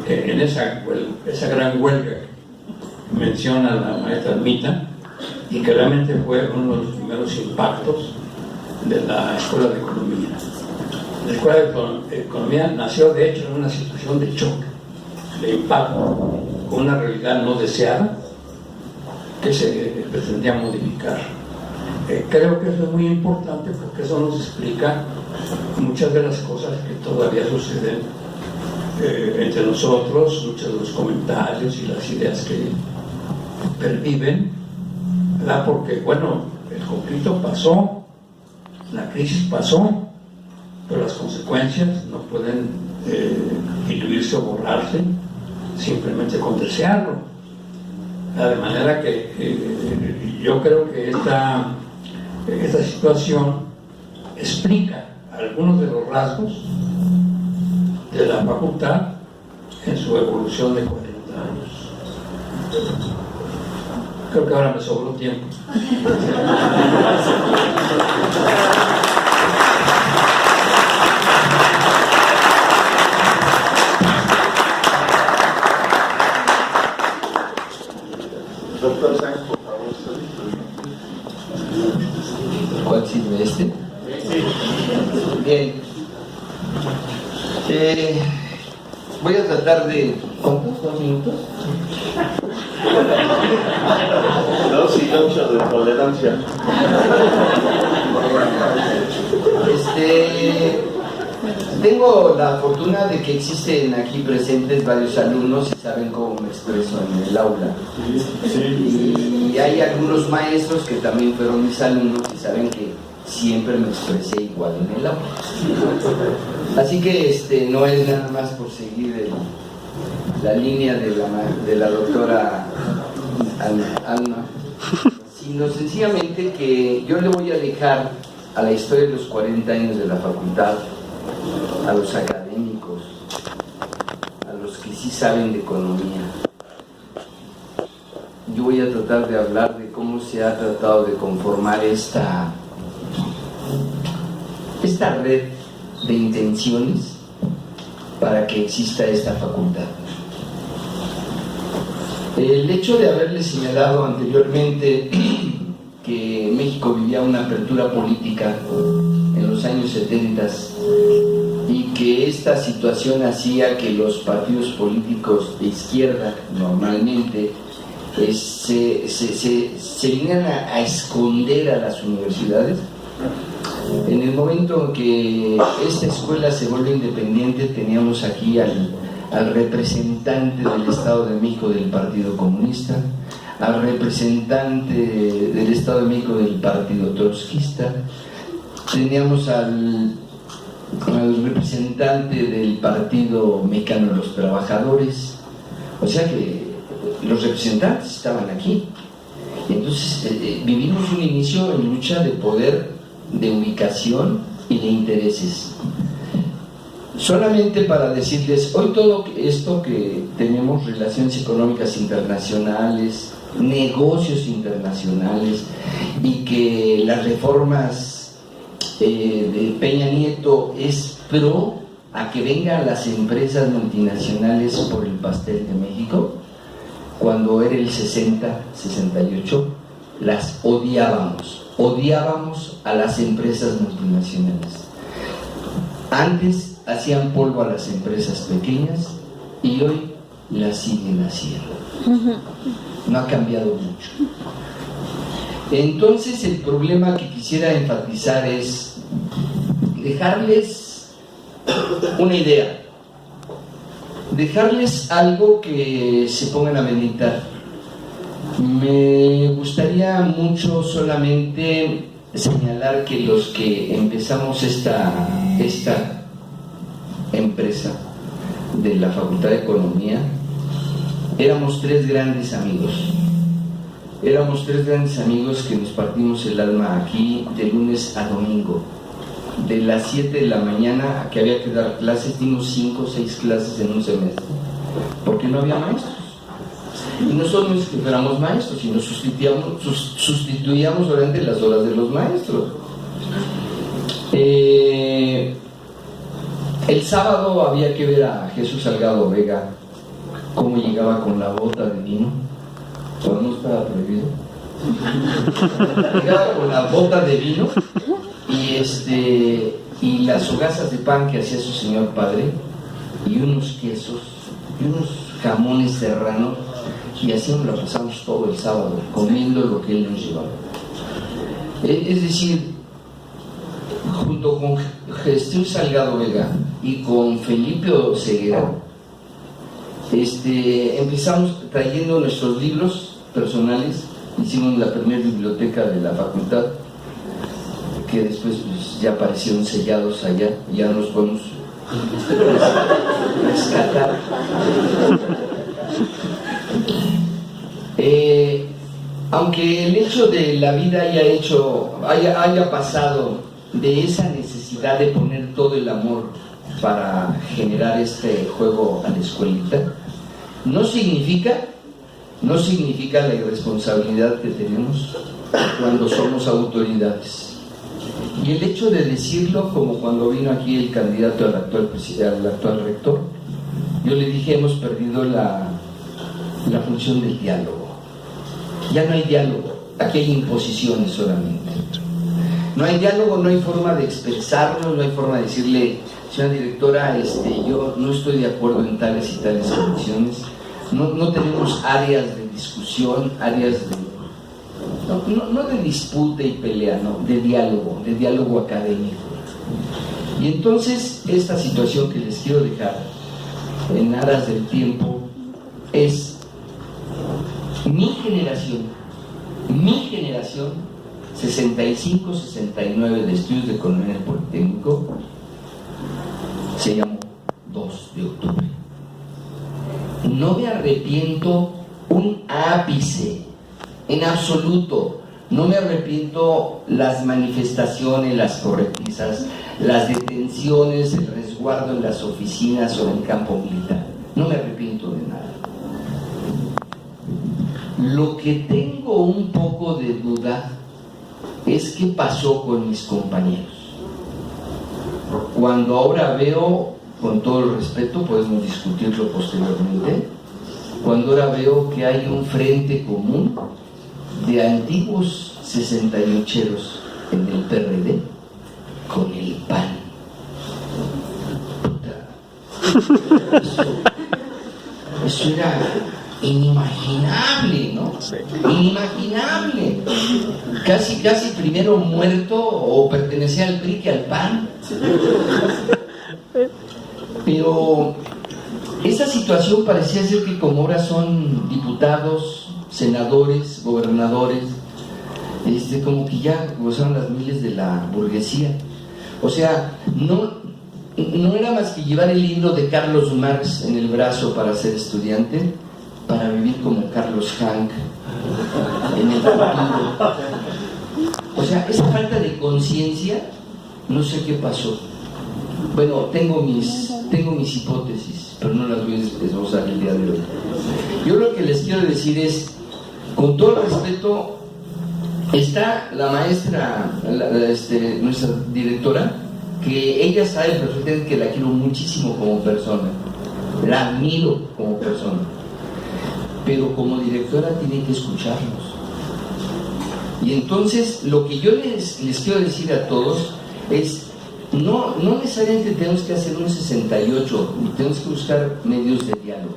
S7: en esa gran huelga que menciona la maestra Almita, y que realmente fue uno de los primeros impactos de la Escuela de Economía. La Escuela de Economía nació de hecho en una situación de choque, de impacto, con una realidad no deseada que se pretendía modificar. Creo que eso es muy importante porque eso nos explica muchas de las cosas que todavía suceden entre nosotros, muchos de los comentarios y las ideas que perviven, ¿verdad? Porque bueno, el conflicto pasó, la crisis pasó, pero las consecuencias no pueden diluirse o borrarse simplemente con desearlo. De manera que yo creo que esta situación explica algunos de los rasgos de la facultad en su evolución de 40 años. Creo que ahora me sobró tiempo.
S6: Doctor Sáenz, por favor.
S5: ¿Cuál sirve este? Bien. Voy a tratar de... ¿Cuántos? ¿2 minutos?
S6: 2 y 8 de tolerancia.
S5: Tengo la fortuna de que existen aquí presentes varios alumnos y saben cómo me expreso en el aula. Y hay algunos maestros que también fueron mis alumnos y saben que siempre me expresé igual en el aula. Así que no es nada más por seguir la línea de la doctora Alma, sino sencillamente que yo le voy a dejar a la historia de los 40 años de la facultad, a los académicos, a los que sí saben de economía. Yo voy a tratar de hablar de cómo se ha tratado de conformar esta red de intenciones para que exista esta facultad. El hecho de haberle señalado anteriormente que México vivía una apertura política en los años 70 y que esta situación hacía que los partidos políticos de izquierda normalmente se vinieran a esconder a las universidades. En el momento en que esta escuela se vuelve independiente, teníamos aquí al representante del Estado de México del Partido Comunista, al representante del Estado de México del Partido Trotskista, teníamos al representante del Partido Mexicano de los Trabajadores, o sea que los representantes estaban aquí. Entonces vivimos un inicio en lucha de poder, de ubicación y de intereses. Solamente para decirles, hoy todo esto que tenemos, relaciones económicas internacionales, negocios internacionales, y que las reformas de Peña Nieto es pro a que vengan las empresas multinacionales por el pastel de México, cuando era el 60-68, las odiábamos a las empresas multinacionales. Antes hacían polvo a las empresas pequeñas y hoy las siguen haciendo. No ha cambiado mucho. Entonces el problema que quisiera enfatizar es dejarles una idea, dejarles algo que se pongan a meditar. Me gustaría mucho solamente señalar que los que empezamos esta empresa de la Facultad de Economía éramos 3 grandes amigos. Éramos 3 grandes amigos que nos partimos el alma aquí de lunes a domingo. De las 7 de la mañana a que había que dar clases, dimos 5 o 6 clases en un semestre, porque no había maestros. Y no solo es que fuéramos maestros, sino sustituíamos durante las horas de los maestros. El sábado había que ver a Jesús Salgado Vega cómo llegaba con la bota de vino, pero no estaba prohibido. Llegaba con la bota de vino y y las hogazas de pan que hacía su señor padre, y unos quesos, y unos jamones serranos, y así nos la pasamos todo el sábado, comiendo lo que él nos llevaba. Es decir, junto con Jesús Salgado Vega y con Felipe Ceguera, empezamos trayendo nuestros libros personales. Hicimos la primera biblioteca de la facultad, que después pues, ya aparecieron sellados allá, y ya nos podemos rescatar. Aunque el hecho de la vida haya pasado de esa necesidad de poner todo el amor para generar este juego a la escuelita, no significa la irresponsabilidad que tenemos cuando somos autoridades. Y el hecho de decirlo, como cuando vino aquí el candidato al actual rector, yo le dije, hemos perdido la función del diálogo. Ya no hay diálogo, aquí hay imposiciones solamente. No hay diálogo, no hay forma de expresarnos, no hay forma de decirle, señora directora, yo no estoy de acuerdo en tales y tales condiciones. No tenemos áreas de discusión, áreas de... No de disputa y pelea, no, de diálogo académico. Y entonces esta situación que les quiero dejar en aras del tiempo es mi generación 65-69 de estudios de economía en el Politécnico, se llamó 2 de octubre. No me arrepiento un ápice, en absoluto. No me arrepiento las manifestaciones, las corretizas, las detenciones, el resguardo en las oficinas o en el campo militar. No me arrepiento de nada. Lo que tengo un poco de duda es qué pasó con mis compañeros. Cuando ahora veo, con todo el respeto, podemos discutirlo posteriormente, cuando ahora veo que hay un frente común de antiguos 68eros en el PRD con el PAN. Eso era inimaginable, ¿no? Sí. Inimaginable. Casi primero muerto o pertenecía al PRI que al PAN. Pero esa situación parecía ser que como ahora son diputados, senadores, gobernadores, como que ya gozaron las miles de la burguesía. O sea, no era más que llevar el libro de Carlos Marx en el brazo para ser estudiante, para vivir como Carlos Hank en el futuro. O sea, esa falta de conciencia, no sé qué pasó. Bueno, tengo mis hipótesis, pero no las voy a desglosar el día de hoy. Yo lo que les quiero decir es, con todo el respeto, está la maestra, nuestra directora, que ella sabe perfectamente que la quiero muchísimo como persona, la admiro como persona, pero como directora tiene que escucharnos. Y entonces lo que yo les quiero decir a todos es, no necesariamente tenemos que hacer un 68, tenemos que buscar medios de diálogo,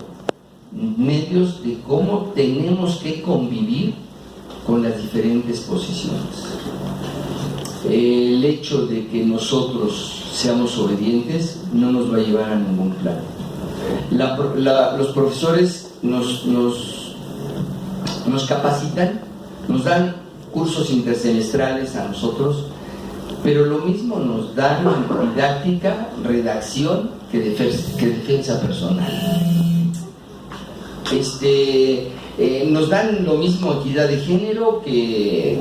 S5: medios de cómo tenemos que convivir con las diferentes posiciones. El hecho de que nosotros seamos obedientes no nos va a llevar a ningún plan. Los profesores nos capacitan, nos dan cursos intersemestrales a nosotros, pero lo mismo nos dan didáctica, redacción que defensa personal. Nos dan lo mismo equidad de género que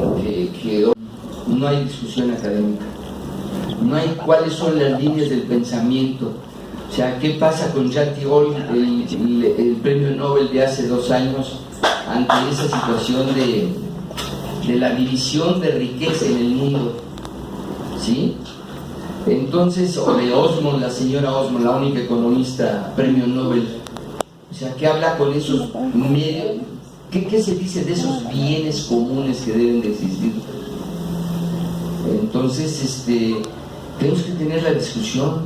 S5: no hay discusión académica, no hay cuáles son las líneas del pensamiento. O sea, ¿qué pasa con Jacques Tirole, el premio Nobel de hace 2 años, ante esa situación de la división de riqueza en el mundo? ¿Sí? Entonces, o de Osmond, la señora Osmond, la única economista premio Nobel. O sea, ¿qué habla con esos medios? ¿Qué se dice de esos bienes comunes que deben de existir? Entonces, tenemos que tener la discusión.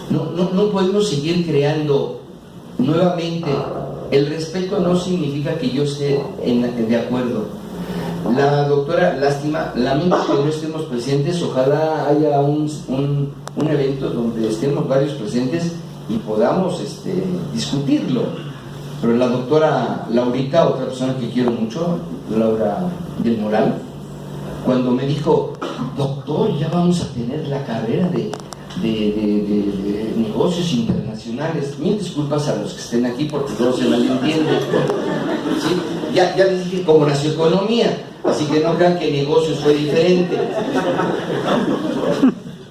S5: No podemos seguir creando nuevamente. El respeto no significa que yo esté de acuerdo. La doctora, lástima, lamento que no estemos presentes. Ojalá haya un evento donde estemos varios presentes y podamos discutirlo. Pero la doctora Laurita, otra persona que quiero mucho, Laura del Moral, cuando me dijo, doctor, ya vamos a tener la carrera de negocios internacionales. Mil disculpas a los que estén aquí porque no se malentiende. ¿Sí? Ya les dije cómo nació economía, así que no crean que negocios fue diferente.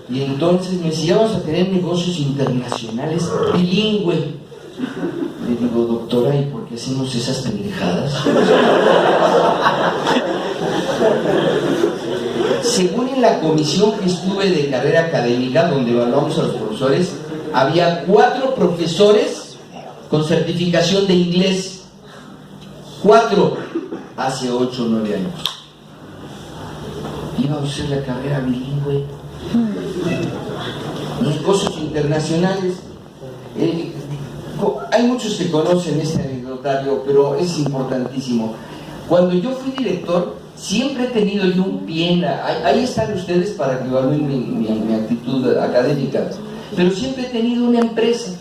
S5: Y entonces me decía, vamos a tener negocios internacionales bilingüe. Le digo, doctora, ¿y por qué hacemos esas pendejadas? Según en la comisión que estuve de carrera académica, donde evaluamos a los profesores, había 4 profesores con certificación de inglés. 4 hace 8 o 9 años. Iba a hacer la carrera bilingüe. Negocios internacionales. Hay muchos que conocen este anecdotario, pero es importantísimo. Cuando yo fui director, siempre he tenido yo un pie en ahí están ustedes para que evalúen mi actitud académica, pero siempre he tenido una empresa,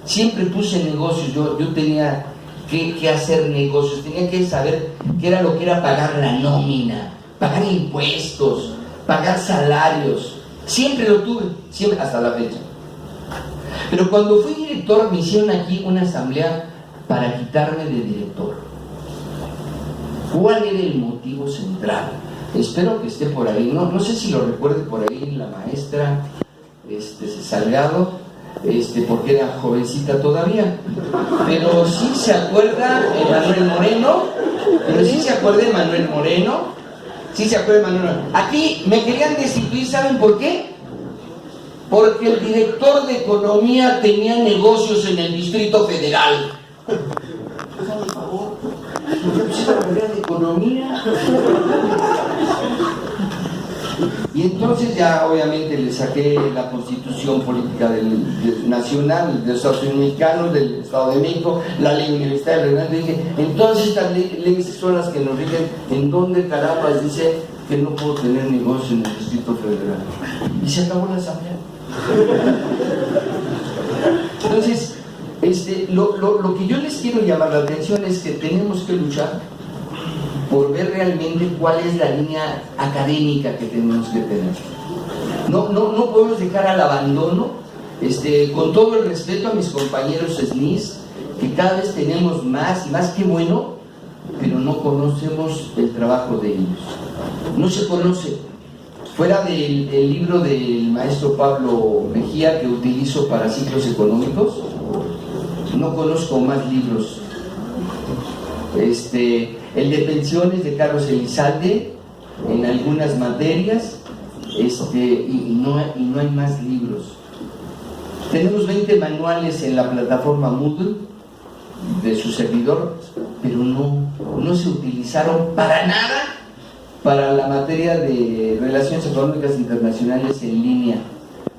S5: siempre puse negocios. Yo tenía que hacer negocios, tenía que saber qué era lo que era pagar la nómina, pagar impuestos, pagar salarios. Siempre lo tuve, siempre, hasta la fecha. Pero cuando fui director me hicieron aquí una asamblea para quitarme de director. ¿Cuál era el motivo central? Espero que esté por ahí, no sé si lo recuerde por ahí la maestra Salgado, porque era jovencita todavía, pero sí se acuerda Manuel Moreno, sí se acuerda Manuel Moreno. Aquí me querían destituir, ¿saben por qué? Porque el director de economía tenía negocios en el Distrito Federal. Por favor, yo puse la carrera de economía. Y entonces ya obviamente le saqué la constitución política nacional de los Estados Unidos mexicanos, del Estado de México, la ley universitaria, le dije, entonces estas leyes son las que nos rigen. ¿En dónde carambas dice que no puedo tener negocio en el Distrito Federal? Y se acabó la asamblea. Entonces, lo que yo les quiero llamar la atención es que tenemos que luchar por ver realmente cuál es la línea académica que tenemos que tener. No podemos dejar al abandono, con todo el respeto a mis compañeros SNIS, que cada vez tenemos más y más, que bueno, pero no conocemos el trabajo de ellos. No se conoce. Fuera del libro del maestro Pablo Mejía que utilizo para ciclos económicos, no conozco más libros. El de pensiones de Carlos Elizalde en algunas materias, y no hay más libros. Tenemos 20 manuales en la plataforma Moodle de su servidor, pero no se utilizaron para nada para la materia de relaciones económicas internacionales en línea.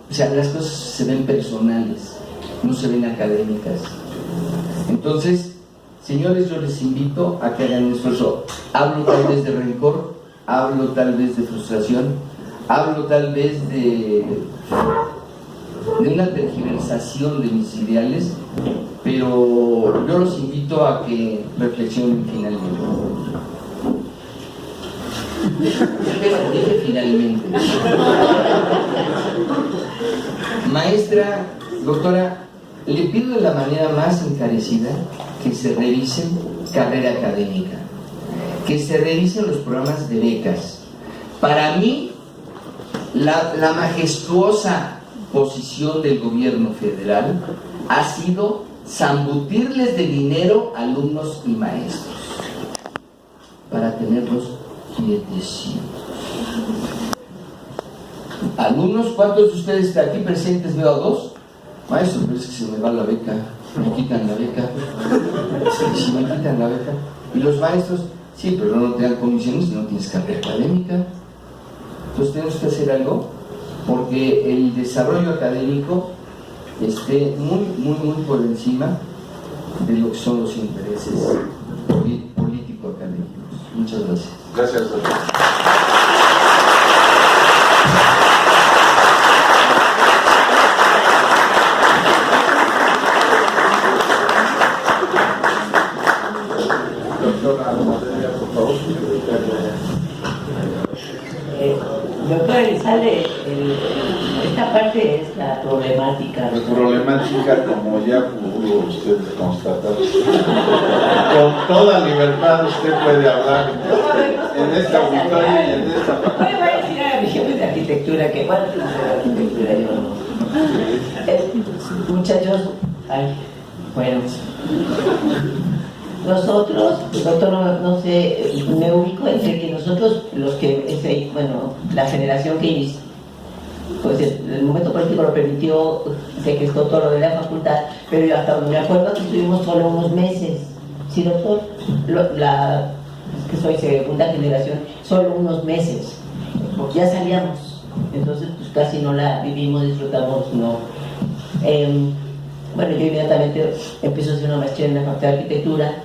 S5: O sea, las cosas se ven personales, no se ven académicas. Entonces, señores, yo les invito a que hagan un esfuerzo. Hablo tal vez de rencor, hablo tal vez de frustración, hablo tal vez de una tergiversación de mis ideales, pero yo los invito a que reflexionen finalmente. Dije finalmente. Maestra, doctora, le pido de la manera más encarecida que se revisen carrera académica, que se revisen los programas de becas. Para mí, la majestuosa posición del gobierno federal ha sido zambutirles de dinero a alumnos y maestros para tenerlos quietecitos. Alumnos, ¿cuántos de ustedes están aquí presentes? Veo a 2. Maestro, pero es que se me va la beca, me quitan la beca. Si me quitan la beca. Y los maestros, sí, pero no te dan comisiones si no tienes carrera académica. Entonces tenemos que hacer algo porque el desarrollo académico esté muy por encima de lo que son los intereses político-académicos. Muchas gracias.
S6: Gracias, doctor. Doctora Almadelia, por favor.
S9: Doctor Elizalde, esta parte es la problemática.
S6: La problemática, como ya pudo usted constatar, con toda libertad usted puede hablar en esta auditorio y en esta parte.
S9: Voy a decir a mis jefes de arquitectura que cuánto es de arquitectura yo no. Muchachos, ay, bueno. Nosotros, doctor, no sé, me ubico entre que nosotros, los que, bueno, la generación que inició, pues el momento político lo permitió, se gestó todo lo de la facultad, pero hasta donde me acuerdo que estuvimos solo unos meses. Sí, doctor, que soy segunda generación, solo unos meses, porque ya salíamos, entonces pues casi no la vivimos, disfrutamos, no. Bueno, yo inmediatamente empiezo a hacer una maestría en la Facultad de Arquitectura,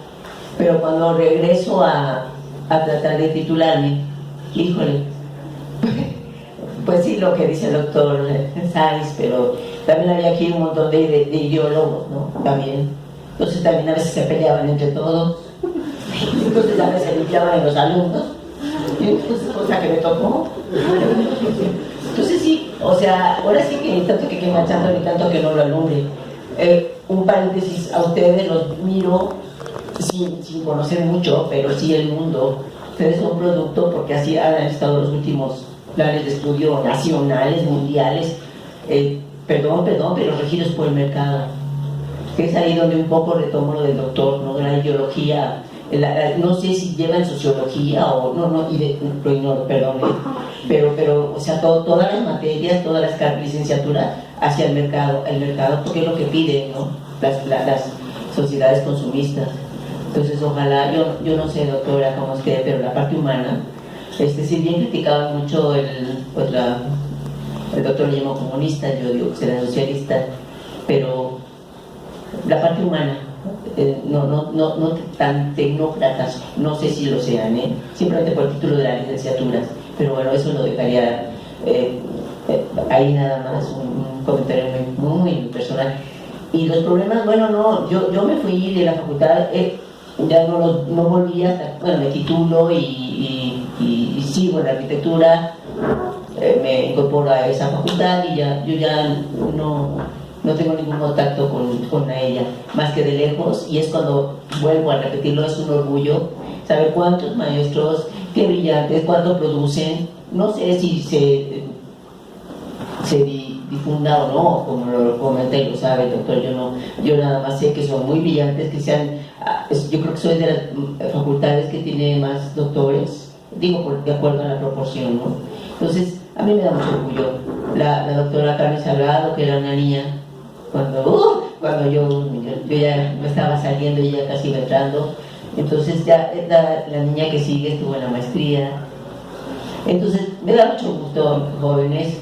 S9: pero cuando regreso a tratar de titularme, híjole, pues sí, lo que dice el doctor Sáenz, pero también había aquí un montón de ideólogos, ¿no? También. Entonces también a veces se peleaban entre todos, entonces a veces se limpiaban en los alumnos, y entonces cosa que me tocó. Entonces sí, o sea, ahora sí que ni tanto que quema chanto ni tanto que no lo alumbre. Un paréntesis, a ustedes los miro sin conocer mucho, pero sí el mundo. Ustedes son producto porque así han estado los últimos planes de estudio nacionales, mundiales, pero regidos por el mercado. Que es ahí donde un poco retomo lo del doctor, ¿no? La ideología, no sé si llevan sociología o no, lo ignoro, perdón, pero o sea, todas las materias, todas las licenciaturas hacia el mercado, porque es lo que piden, ¿no? Las sociedades consumistas. Entonces, ojalá, yo no sé, doctora, cómo esté, pero la parte humana, si bien criticaba mucho el doctor le llamó comunista, yo digo que será socialista, pero la parte humana, no tan tecnócratas, no sé si lo sean, simplemente por el título de las licenciaturas, pero bueno, eso lo dejaría ahí nada más, un comentario muy personal. Y los problemas, bueno, no, yo me fui de la facultad, ya no volví hasta, bueno, me titulo y sigo en la arquitectura, me incorporo a esa facultad y yo ya no tengo ningún contacto con ella, más que de lejos, y es cuando vuelvo a repetirlo, es un orgullo saber cuántos maestros, qué brillantes, cuánto producen, no sé si se difunda o no, como lo comenta y lo sabe el doctor, yo nada más sé que son muy brillantes, que sean, yo creo que soy de las facultades que tiene más doctores, digo de acuerdo a la proporción, ¿no? Entonces, a mí me da mucho orgullo. La doctora Carmen Salgado, que era una niña, cuando yo ya me estaba saliendo y ya casi iba entrando, entonces ya la niña que sigue estuvo en la maestría. Entonces, me da mucho gusto, jóvenes.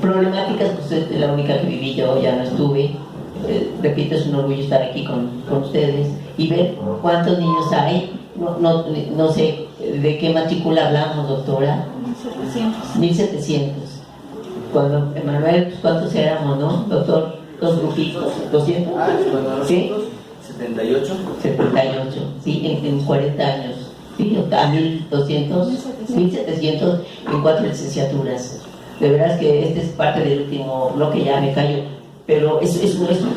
S9: Problemáticas, pues es la única que viví, yo ya no estuve. Repito, es un orgullo estar aquí con ustedes y ver cuántos niños hay. No sé de qué matrícula hablamos, doctora. 1700. Cuando Emanuel, pues, ¿cuántos éramos, no, doctor? Dos grupitos, 200. ¿Sí?
S5: 78.
S9: 78, sí, en 40 años. Sí, a 1200, 1700 en 4 licenciaturas. De verdad que este es parte del último bloque, ya me callo, pero es un gusto,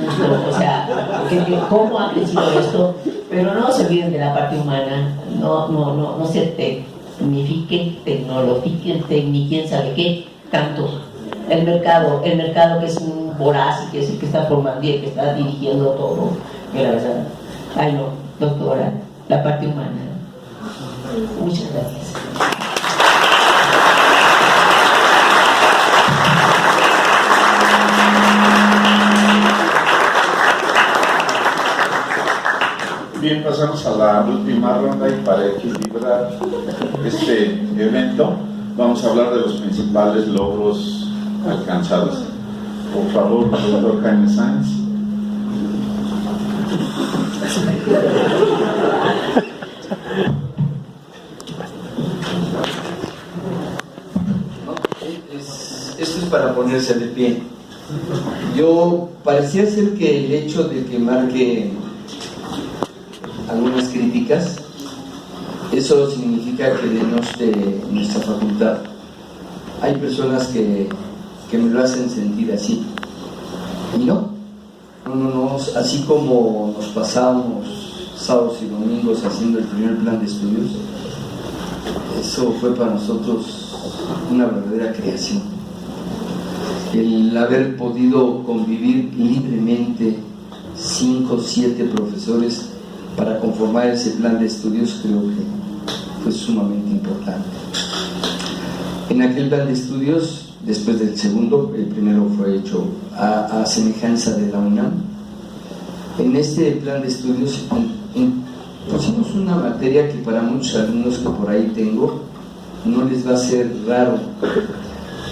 S9: o sea, cómo ha crecido esto, pero no se olviden de la parte humana, no se tecnifiquen, tecnologiquen, quién sabe qué, tanto. El mercado que es un voraz y que es el que está formando y el que está dirigiendo todo, que la verdad, ay no, doctora, la parte humana. Muchas gracias.
S6: Bien, pasamos a la última ronda y para equilibrar este evento vamos a hablar de los principales logros alcanzados. Por favor, doctor Jaime Sáenz.
S5: Esto es para ponerse de pie. Yo parecía ser que el hecho de que marque algunas críticas, eso significa que denoste nuestra facultad. Hay personas que me lo hacen sentir así. Y no, así como nos pasábamos sábados y domingos haciendo el primer plan de estudios, eso fue para nosotros una verdadera creación. El haber podido convivir libremente 5 o 7 profesores para conformar ese plan de estudios creo que fue sumamente importante. En aquel plan de estudios, después del segundo, el primero fue hecho a semejanza de la UNAM. En este plan de estudios pusimos una materia que para muchos alumnos que por ahí tengo no les va a ser raro.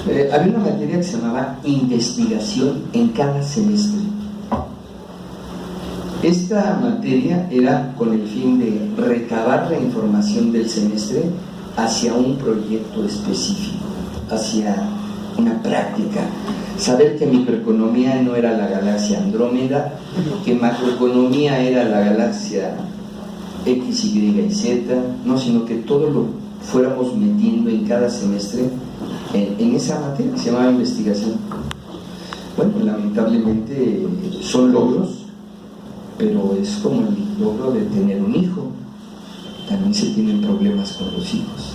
S5: Había una materia que se llamaba investigación en cada semestre. Esta materia era con el fin de recabar la información del semestre hacia un proyecto específico, hacia una práctica. Saber que microeconomía no era la galaxia Andrómeda, que macroeconomía era la galaxia X, Y y Z, no, sino que todo lo fuéramos metiendo en cada semestre en esa materia que se llamaba investigación. Bueno, lamentablemente son logros, pero es como el logro de tener un hijo. También se tienen problemas con los hijos.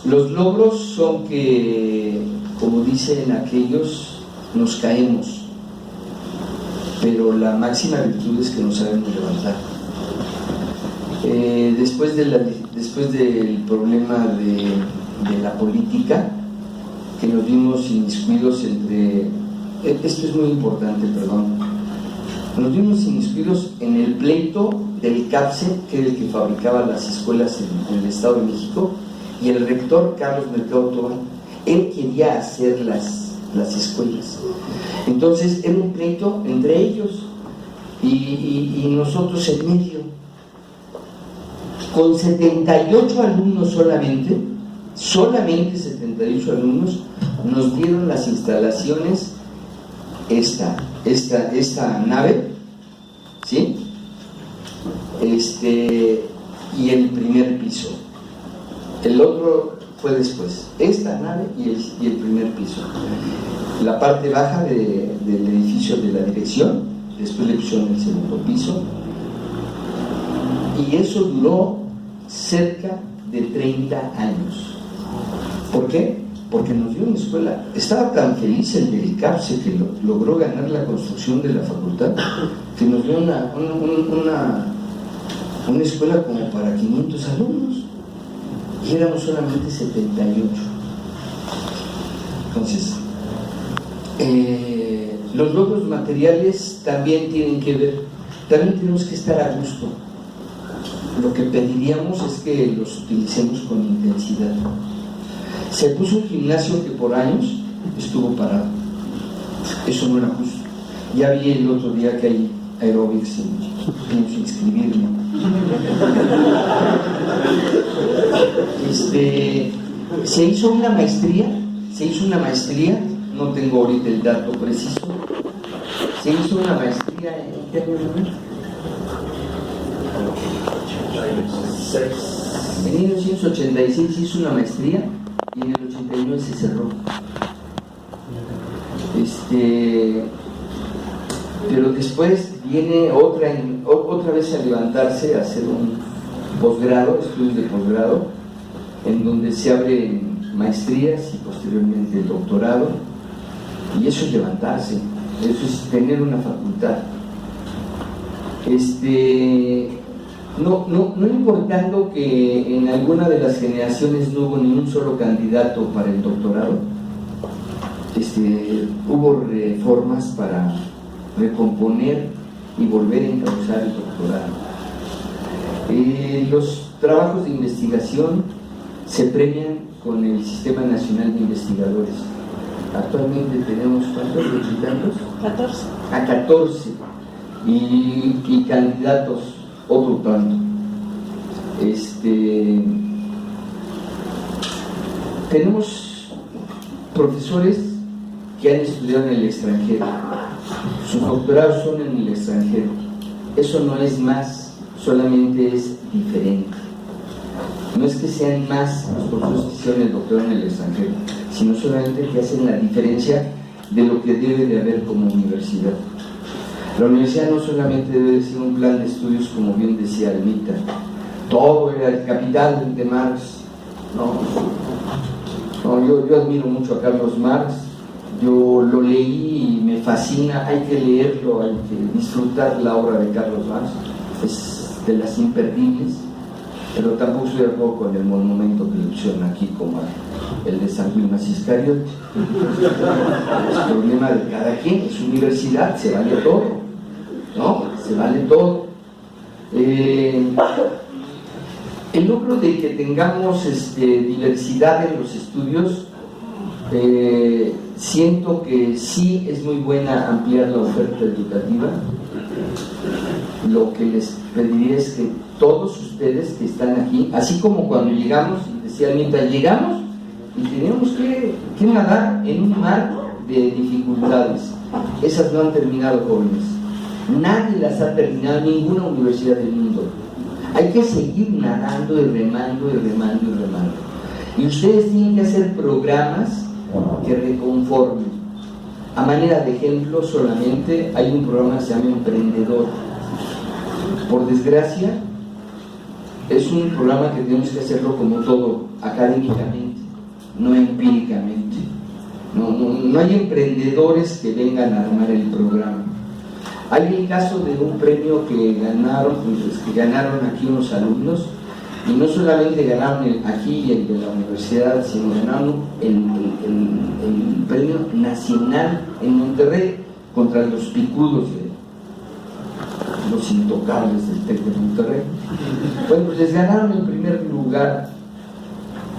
S5: Los logros son que, como dicen aquellos, nos caemos, pero la máxima virtud es que nos sabemos levantar. Después del problema de la política, que nos vimos inmiscuidos esto es muy importante, nos vimos inmiscuidos en el pleito del CAPSE, que era el que fabricaba las escuelas en el Estado de México, y el rector Carlos Mercado Tobar. Él quería hacer las escuelas, entonces era un pleito entre ellos y nosotros en medio, con 78 alumnos solamente 78 alumnos, nos dieron las instalaciones, esta nave, ¿sí? Y el primer piso. El otro fue después, esta nave y el primer piso. La parte baja del edificio de la dirección, después le pusieron el segundo piso, y eso duró cerca de 30 años. ¿Por qué? Porque nos dio una escuela. Estaba tan feliz el del CAPSE que logró ganar la construcción de la facultad, que nos dio una escuela como para 500 alumnos, y éramos solamente 78. Entonces, los logros materiales también tienen que ver, también tenemos que estar a gusto. Lo que pediríamos es que los utilicemos con intensidad. Se puso un gimnasio que por años estuvo parado. Eso no era justo. Ya vi el otro día que hay aeróbics y pienso inscribirme. Se hizo una maestría, no tengo ahorita el dato preciso, se hizo una maestría en 1986 se hizo una maestría y en el 89 se cerró. Pero después viene otra vez a levantarse, a hacer un posgrado, estudios de posgrado, en donde se abren maestrías y posteriormente el doctorado, y eso es levantarse, eso es tener una facultad. No importando que en alguna de las generaciones no hubo ni un solo candidato para el doctorado, hubo reformas para recomponer y volver a encauzar el doctorado. Los trabajos de investigación se premian con el Sistema Nacional de Investigadores. Actualmente tenemos, ¿cuántos? ¿80?
S3: 14.
S5: A 14. Y candidatos, otro tanto. Tenemos profesores que han estudiado en el extranjero, sus doctorados son en el extranjero. Eso no es más, solamente es diferente. No es que sean más los profesores que hicieron el doctorado en el extranjero, sino solamente que hacen la diferencia de lo que debe de haber como universidad. La universidad no solamente debe ser un plan de estudios, como bien decía Almita, todo era el Capital de Marx. No, yo admiro mucho a Carlos Marx, yo lo leí y me fascina, hay que leerlo, hay que disfrutar la obra de Carlos Marx, es de las imperdibles, pero tampoco estoy de acuerdo con el monumento que le pusieron aquí como el de San Judas Iscariote. Es problema de cada quien, es universidad, se vale todo, ¿no? Se vale todo. El logro de que tengamos diversidad en los estudios, siento que sí es muy buena ampliar la oferta educativa. Lo que les pediría es que todos ustedes que están aquí, así como cuando llegamos, y decía Anita, llegamos y teníamos que nadar en un mar de dificultades. Esas no han terminado, jóvenes. Nadie las ha terminado, ninguna universidad del mundo. Hay que seguir nadando y remando y remando y remando. Y ustedes tienen que hacer programas que reconformen. A manera de ejemplo, solamente hay un programa que se llama Emprendedor. Por desgracia, es un programa que tenemos que hacerlo como todo, académicamente, no empíricamente. No hay emprendedores que vengan a armar el programa. Hay el caso de un premio que ganaron aquí unos alumnos, y no solamente ganaron aquí el de la universidad, sino ganaron el premio nacional en Monterrey contra los picudos de los intocables del TEC de Monterrey. Bueno, pues les ganaron el primer lugar.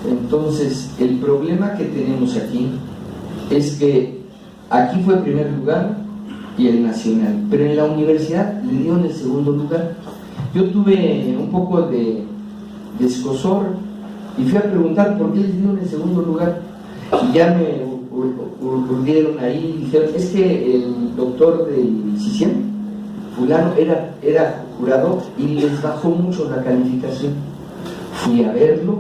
S5: Entonces, el problema que tenemos aquí es que aquí fue el primer lugar y el nacional, pero en la universidad le dieron el segundo lugar. Yo tuve un poco de escozor y fui a preguntar por qué les dieron el segundo lugar, y ya me urdieron ahí y dijeron, es que el doctor del CICIEM, fulano, era jurado y les bajó mucho la calificación. Fui a verlo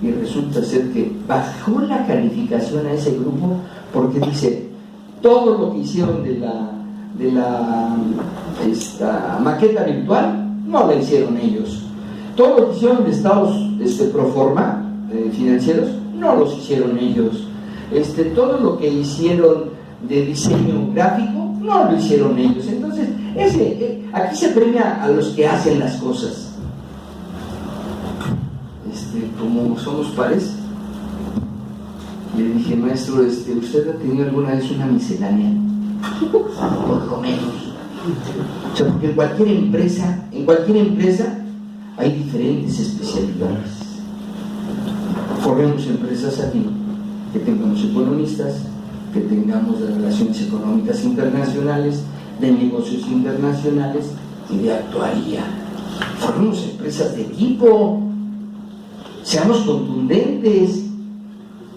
S5: y resulta ser que bajó la calificación a ese grupo porque dice, todo lo que hicieron de la maqueta virtual no lo hicieron ellos. Todo lo que hicieron de estados pro forma financieros no los hicieron ellos. Todo lo que hicieron de diseño gráfico no lo hicieron ellos. Entonces, aquí se premia a los que hacen las cosas. Como somos pares, le dije, maestro, ¿usted ha tenido alguna vez una miscelánea? Por lo menos. O sea, porque en cualquier empresa hay diferentes especialidades. Formemos empresas aquí, que tengamos economistas, que tengamos de relaciones económicas internacionales, de negocios internacionales y de actuaría. Formemos empresas de equipo, seamos contundentes.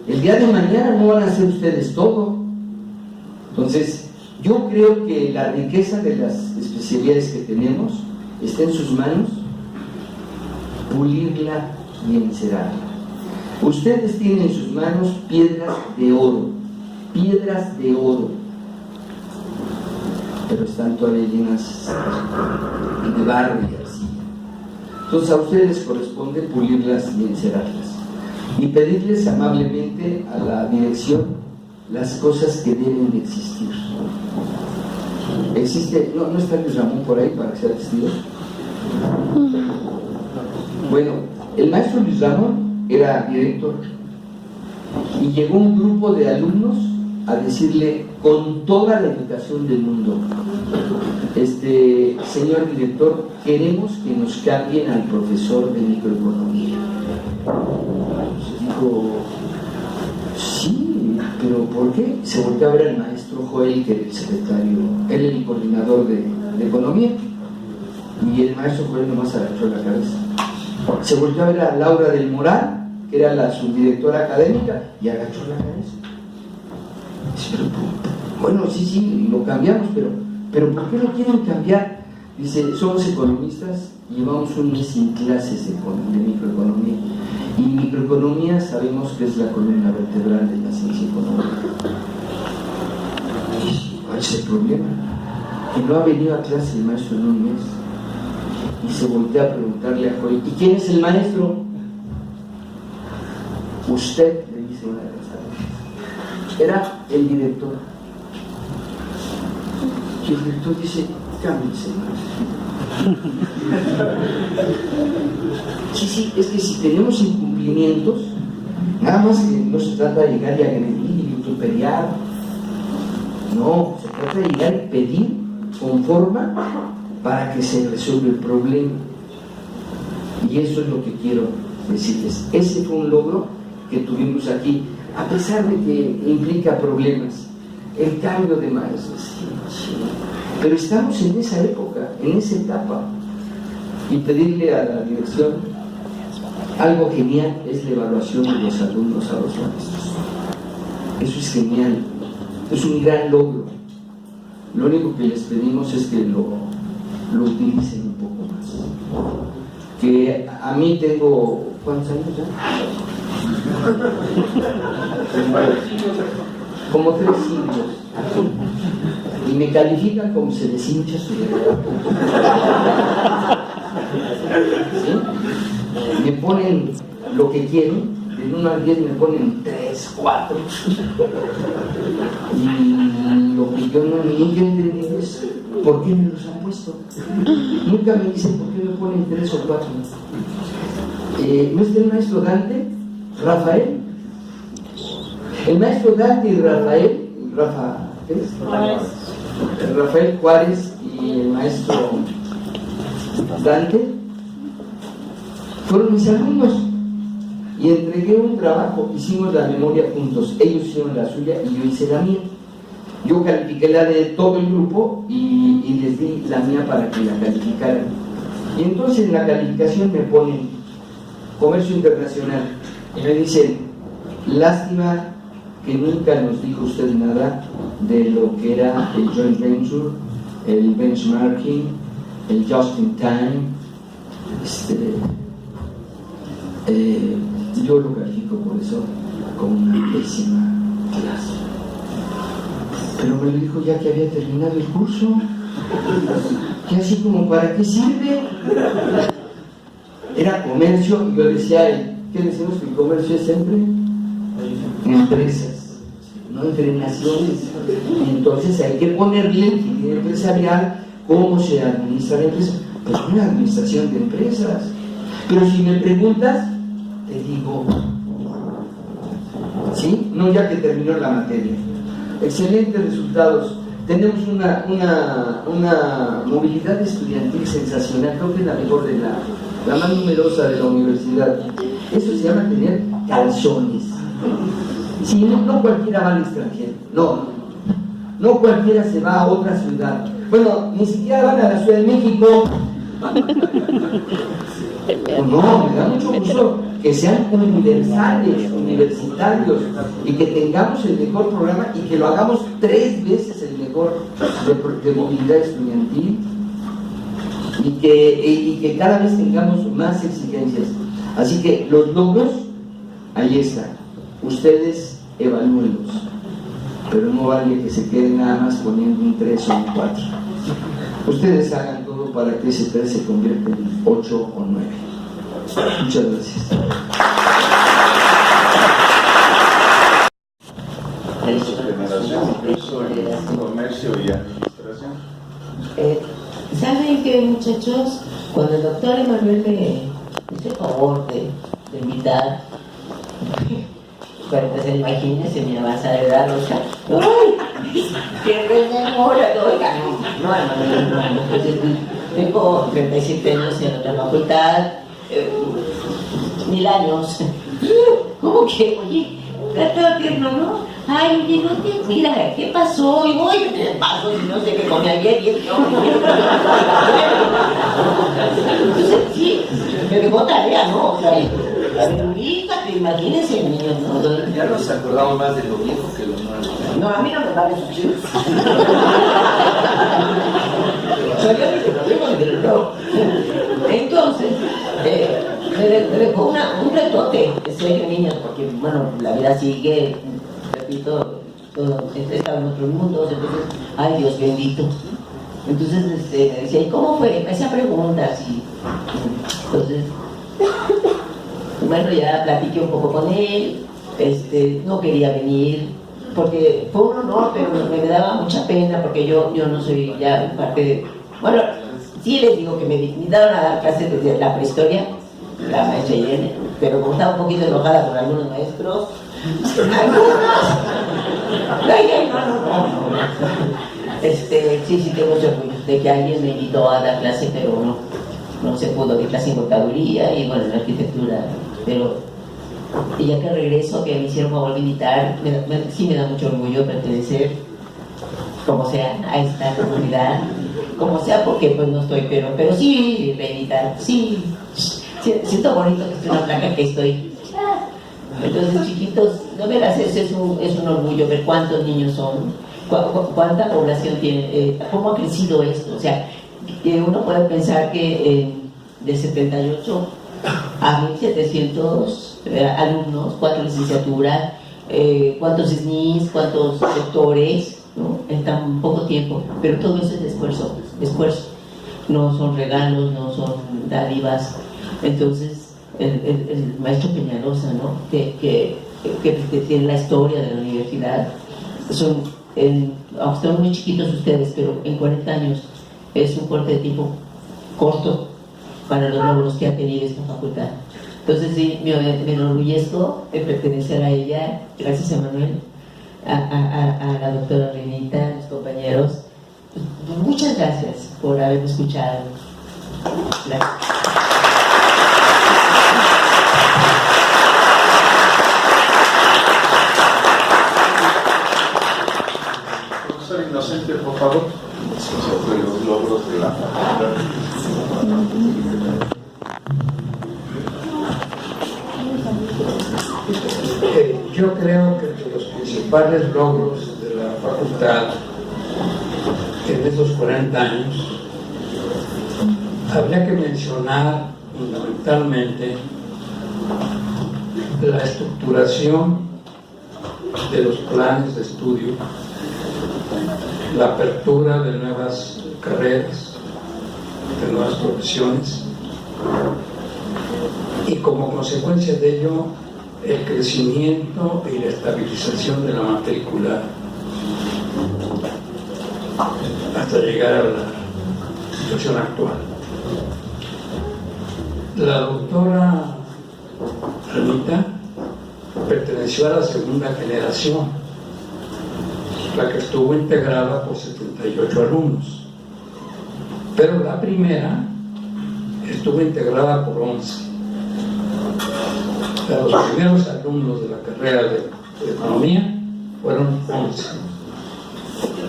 S5: El día de mañana no van a ser ustedes todo. Entonces, yo creo que la riqueza de las especialidades que tenemos está en sus manos, pulirla y encerarla. Ustedes tienen en sus manos piedras de oro, pero están todavía llenas de barro y arcilla. Entonces a ustedes les corresponde pulirlas y encerarlas y pedirles amablemente a la dirección las cosas que deben de existir. ¿No está Luis Ramón por ahí para que sea testigo? Bueno, el maestro Luis Ramón era director y llegó un grupo de alumnos a decirle con toda la educación del mundo, señor director, queremos que nos cambien al profesor de microeconomía. Dijo, sí, pero ¿por qué? Se volvió a ver al maestro Joel, que era el secretario, él el coordinador de economía, y el maestro Joel nomás agachó la cabeza. Se volvió a ver a Laura del Moral, que era la subdirectora académica, y agachó la cabeza. Dice, pero, bueno, sí, lo cambiamos, pero ¿por qué lo quieren cambiar? Dice, somos economistas, llevamos un mes sin clases de microeconomía, y microeconomía sabemos que es la columna vertebral de la ciencia económica. ¿Cuál es el problema? Que no ha venido a clase el maestro en un mes. Y se voltea a preguntarle a Joel, ¿y quién es el maestro? Usted, le dice una de las alumnas. Era el director. Y el director dice, cámbiese, maestro. Sí, es que si tenemos incumplimientos, nada más que no se trata de llegar y agredir y vituperiar, no, se trata de llegar y pedir con forma para que se resuelva el problema. Y eso es lo que quiero decirles. Ese fue un logro que tuvimos aquí, a pesar de que implica problemas, el cambio de maestros. Sí. Pero estamos en esa época, en esa etapa, y pedirle a la dirección algo genial es la evaluación de los alumnos a los maestros. Eso es genial, es un gran logro. Lo único que les pedimos es que lo utilicen un poco más. Que a mí tengo, ¿cuántos años ya? Como 3 siglos. Y me califican como se les hincha su dedo. ¿Sí? Me ponen lo que quieren, de 1 al 10 me ponen 3, 4. Y lo que yo nunca entendí es ¿por qué me los han puesto? Nunca me dicen por qué me ponen 3 o 4. ¿No es el maestro Dante? ¿Rafael? El maestro Dante y Rafael, ¿qué es? Rafael Juárez y el maestro Dante fueron mis alumnos y entregué un trabajo, hicimos la memoria juntos, ellos hicieron la suya y yo hice la mía. Yo califiqué la de todo el grupo y les di la mía para que la calificaran. Y entonces en la calificación me ponen comercio internacional y me dicen, lástima que nunca nos dijo usted nada de lo que era el joint venture, el benchmarking, el just in time. Yo lo califico por eso como una pésima clase. Pero me lo dijo ya que había terminado el curso, que así como ¿para qué sirve? Era comercio y yo decía, ¿qué decimos que el comercio es siempre? Empresas, no entre naciones. Entonces hay que ponerle el fin empresarial, cómo se administra la empresa, pues una administración de empresas. Pero si me preguntas, te digo, ¿sí? No ya que terminó la materia. Excelentes resultados. Tenemos una movilidad estudiantil sensacional, creo que es la mejor de la más numerosa de la universidad. Eso se llama tener calzones. Sí, no cualquiera va al extranjero, no cualquiera se va a otra ciudad. Bueno, ni siquiera van a la Ciudad de México. No, me da mucho gusto que sean universales, universitarios, y que tengamos el mejor programa y que lo hagamos 3 veces el mejor de movilidad estudiantil y que cada vez tengamos más exigencias. Así que los logros, ahí están. Ustedes evalúenlos, pero no vale que se queden nada más poniendo un 3 o un 4. Ustedes hagan todo para que ese 3 se convierta en 8 o 9. Muchas gracias.
S6: Comercio y administración.
S9: ¿Saben qué, muchachos? Cuando el doctor Emanuel me hizo el favor de invitar, pues imagínense, mi avanza de edad, o sea, ¡ay! ¡Qué rememora! Oiga, no, tengo 37 años en otra facultad, 1000 años. ¿Cómo que? Oye, está todo tierno, ¿no? Ay, oye, no te... Mira, ¿qué pasó? Y voy, ¿qué pasó? Si no sé qué comí ayer y esto. Entonces, sí, me dejó tarea, ¿no? O sea, la verdurita, que imagínense, niños, ¿no?
S5: Ya nos acordamos más de lo viejo que lo nuevo.
S9: No, a mí no me vale su chido. Entonces, me dejó un retote, en serio, niños, porque, bueno, la vida sigue, repito, todo, estaba en otros mundos, entonces, ay, Dios bendito. Entonces, me decía, ¿y cómo fue? Me hacía preguntas y, entonces, bueno, ya platiqué un poco con él, no quería venir, porque fue un honor, pero me daba mucha pena, porque yo no soy ya parte de... Bueno, sí les digo que me invitaron a dar clases desde la prehistoria, la maestra Irene, pero como estaba un poquito enojada con algunos maestros, sí tengo mucho orgullo de que alguien me invitó a dar clase, pero no se pudo, de clase en contaduría y bueno, en arquitectura, pero y ya que regreso, que me hicieron favor de invitar, sí me da mucho orgullo pertenecer, como sea, a esta comunidad, como sea, porque pues no estoy, pero sí, reivindicar, sí, siento bonito que estoy en una placa que estoy. Entonces, chiquitos, no verás, eso es un orgullo ver cuántos niños son, cuánta población tiene, cómo ha crecido esto. O sea, uno puede pensar que de 78 a 1700 alumnos, 4 licenciaturas, cuántos SNIs, cuántos sectores, ¿no? En tan poco tiempo, pero todo eso es esfuerzo, no son regalos, no son dádivas. Entonces, el maestro Peñalosa, ¿no? que tiene la historia de la universidad, son muy chiquitos ustedes, pero en 40 años es un corte de tiempo corto para los logros que ha tenido esta facultad. Entonces sí, me enorgullezco de pertenecer a ella, gracias a Manuel, a la doctora Renita, a los compañeros. Muchas gracias por haberme escuchado. Gracias.
S6: Profesor Inocente, por favor, sobre los logros de la facultad.
S7: Yo creo que entre los principales logros de la facultad en estos 40 años habría que mencionar fundamentalmente la estructuración de los planes de estudio, la apertura de nuevas carreras, de nuevas profesiones y como consecuencia de ello el crecimiento y la estabilización de la matrícula hasta llegar a la situación actual. La doctora Renita perteneció a la segunda generación, la que estuvo integrada por 78 alumnos, pero la primera estuvo integrada por 11. Los primeros alumnos de la carrera de economía fueron 11.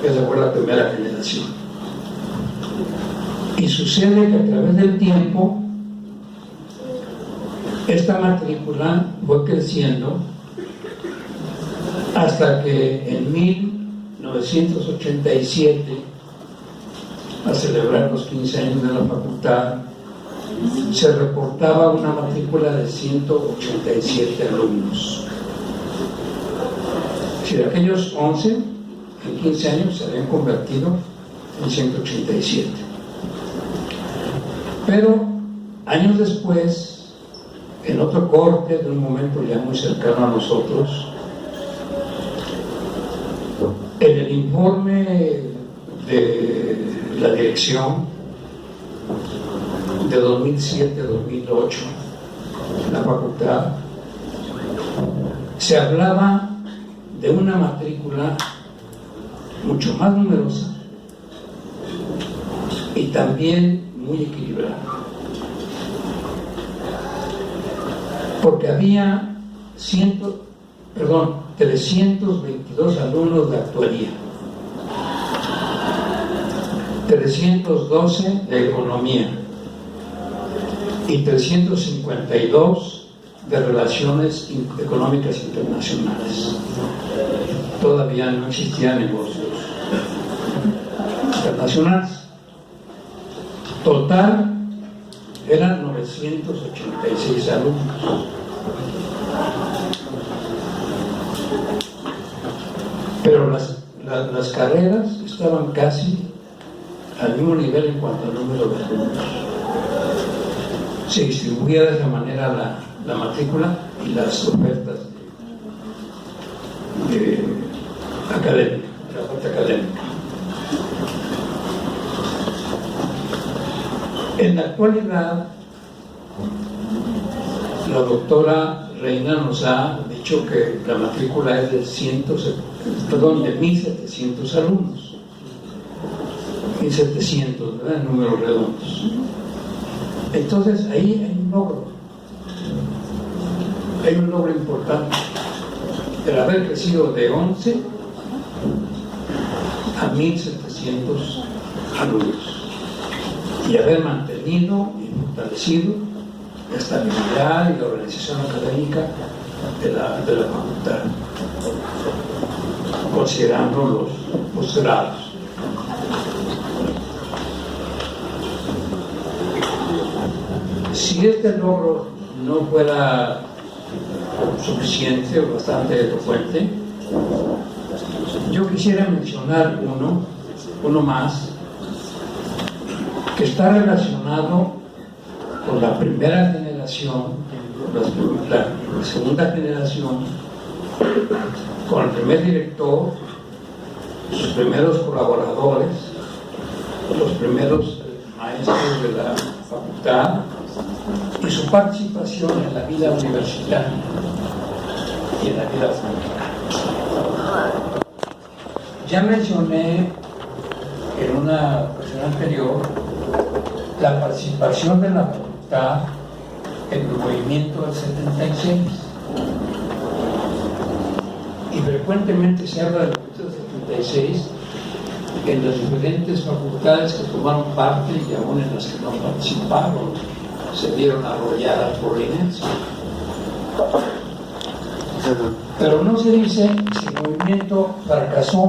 S7: Esa fue la primera generación. Y sucede que a través del tiempo esta matrícula fue creciendo hasta que en 1987, a celebrar los 15 años de la facultad, se reportaba una matrícula de 187 alumnos. Si de aquellos 11, en 15 años se habían convertido en 187. Pero años después, en otro corte, de un momento ya muy cercano a nosotros, en el informe de la dirección de 2007-2008, la facultad, se hablaba de una matrícula mucho más numerosa y también muy equilibrada. porque había 322 alumnos de actuaría, 312 de economía y 352 de relaciones económicas internacionales. Todavía no existían negocios internacionales. Total eran 986 alumnos. Pero las carreras estaban casi al mismo nivel en cuanto al número de alumnos. Se distribuía de esa manera la matrícula y las ofertas académica, la oferta académica. En la actualidad, la doctora Reina nos ha dicho que la matrícula es de 1.700 alumnos. 1.700, ¿verdad? En números redondos. Entonces, ahí hay un logro. Hay un logro importante. El haber crecido de 11 a 1.700 alumnos. Y haber mantenido y fortalecido la estabilidad y la organización académica de la facultad, considerando los posgrados. Si este logro no fuera suficiente o bastante elocuente, yo quisiera mencionar uno más, que está relacionado con la primera generación, la segunda generación, con el primer director, sus primeros colaboradores, los primeros maestros de la facultad y su participación en la vida universitaria y en la vida pública. Ya mencioné en una ocasión anterior la participación de la facultad en el movimiento del 76, y frecuentemente se habla del movimiento del 76 en las diferentes facultades que tomaron parte y aún en las que no participaron se vieron arrolladas por la inercia. Pero no se dice si el movimiento fracasó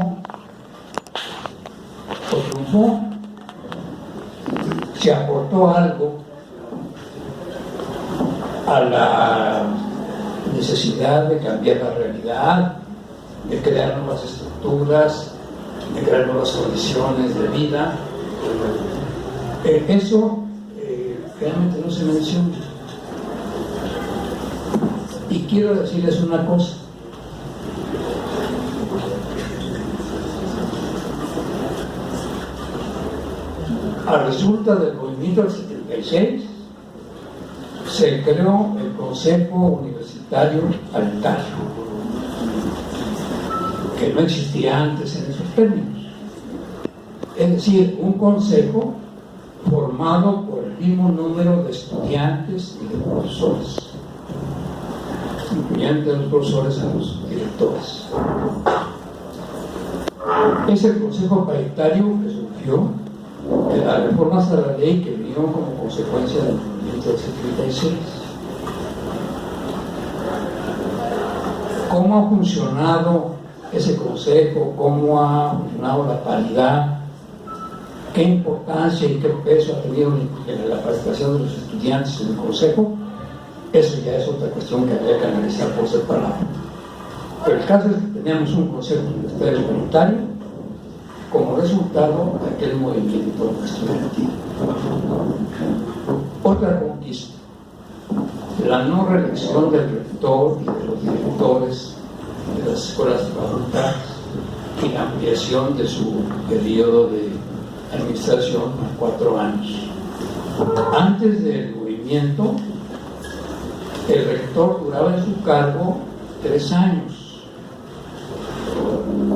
S7: o triunfó, si aportó algo a la necesidad de cambiar la realidad, de crear nuevas estructuras, de crear nuevas condiciones de vida. Eso realmente no se menciona. Y quiero decirles una cosa. A resulta del movimiento del 76 se creó el Consejo Universitario Altario, que no existía antes en esos términos. Es decir, un consejo formado por el mismo número de estudiantes y de profesores, incluyendo de los profesores a los directores. Es el Consejo Paritario que surgió de las reformas a la ley que vinieron como consecuencia del movimiento del 76. ¿Cómo ha funcionado ese consejo? ¿Cómo ha funcionado la paridad? ¿Qué importancia y qué peso ha tenido en la participación de los estudiantes en el consejo? Eso ya es otra cuestión que habría que analizar por separado. Pero el caso es que teníamos un consejo universitario voluntario como resultado de aquel movimiento estudiantil. Otra conquista: la no reelección del rector y de los directores de las escuelas de facultad y la ampliación de su periodo de administración a 4 años. Antes del movimiento, el rector duraba en su cargo 3 años,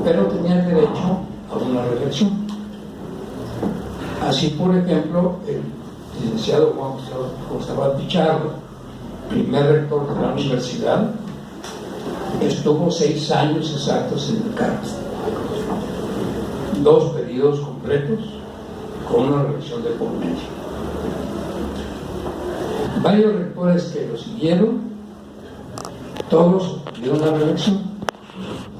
S7: pero tenía derecho a una reelección. Así, por ejemplo, el licenciado Juan Gustavo Pichardo, primer rector de la universidad, estuvo 6 años exactos en el cargo, 2 periodos completos con una reelección de por medio. Varios rectores que lo siguieron, todos dieron la reelección,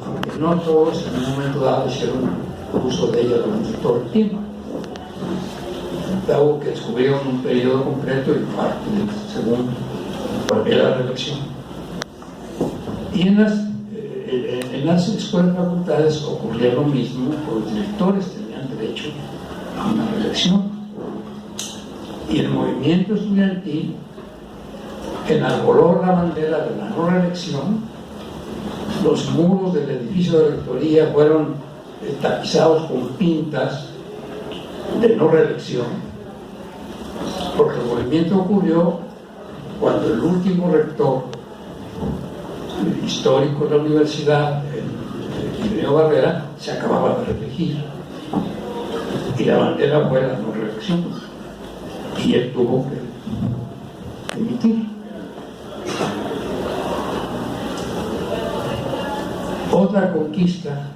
S7: aunque no todos en un momento dado hicieron uso de ella durante todo el tiempo. Dado que descubrieron un periodo completo y parte del segundo para la reelección. Y en las escuelas y facultades ocurría lo mismo, los directores tenían derecho a una reelección. Y el movimiento estudiantil enarboló la bandera de la no reelección. Los muros del edificio de rectoría fueron tapizados con pintas de no reelección, porque el movimiento ocurrió cuando el último rector histórico de la universidad, el Irineo Barrera, se acababa de reelegir y la bandera fue la no reelección y él tuvo que dimitir. Otra conquista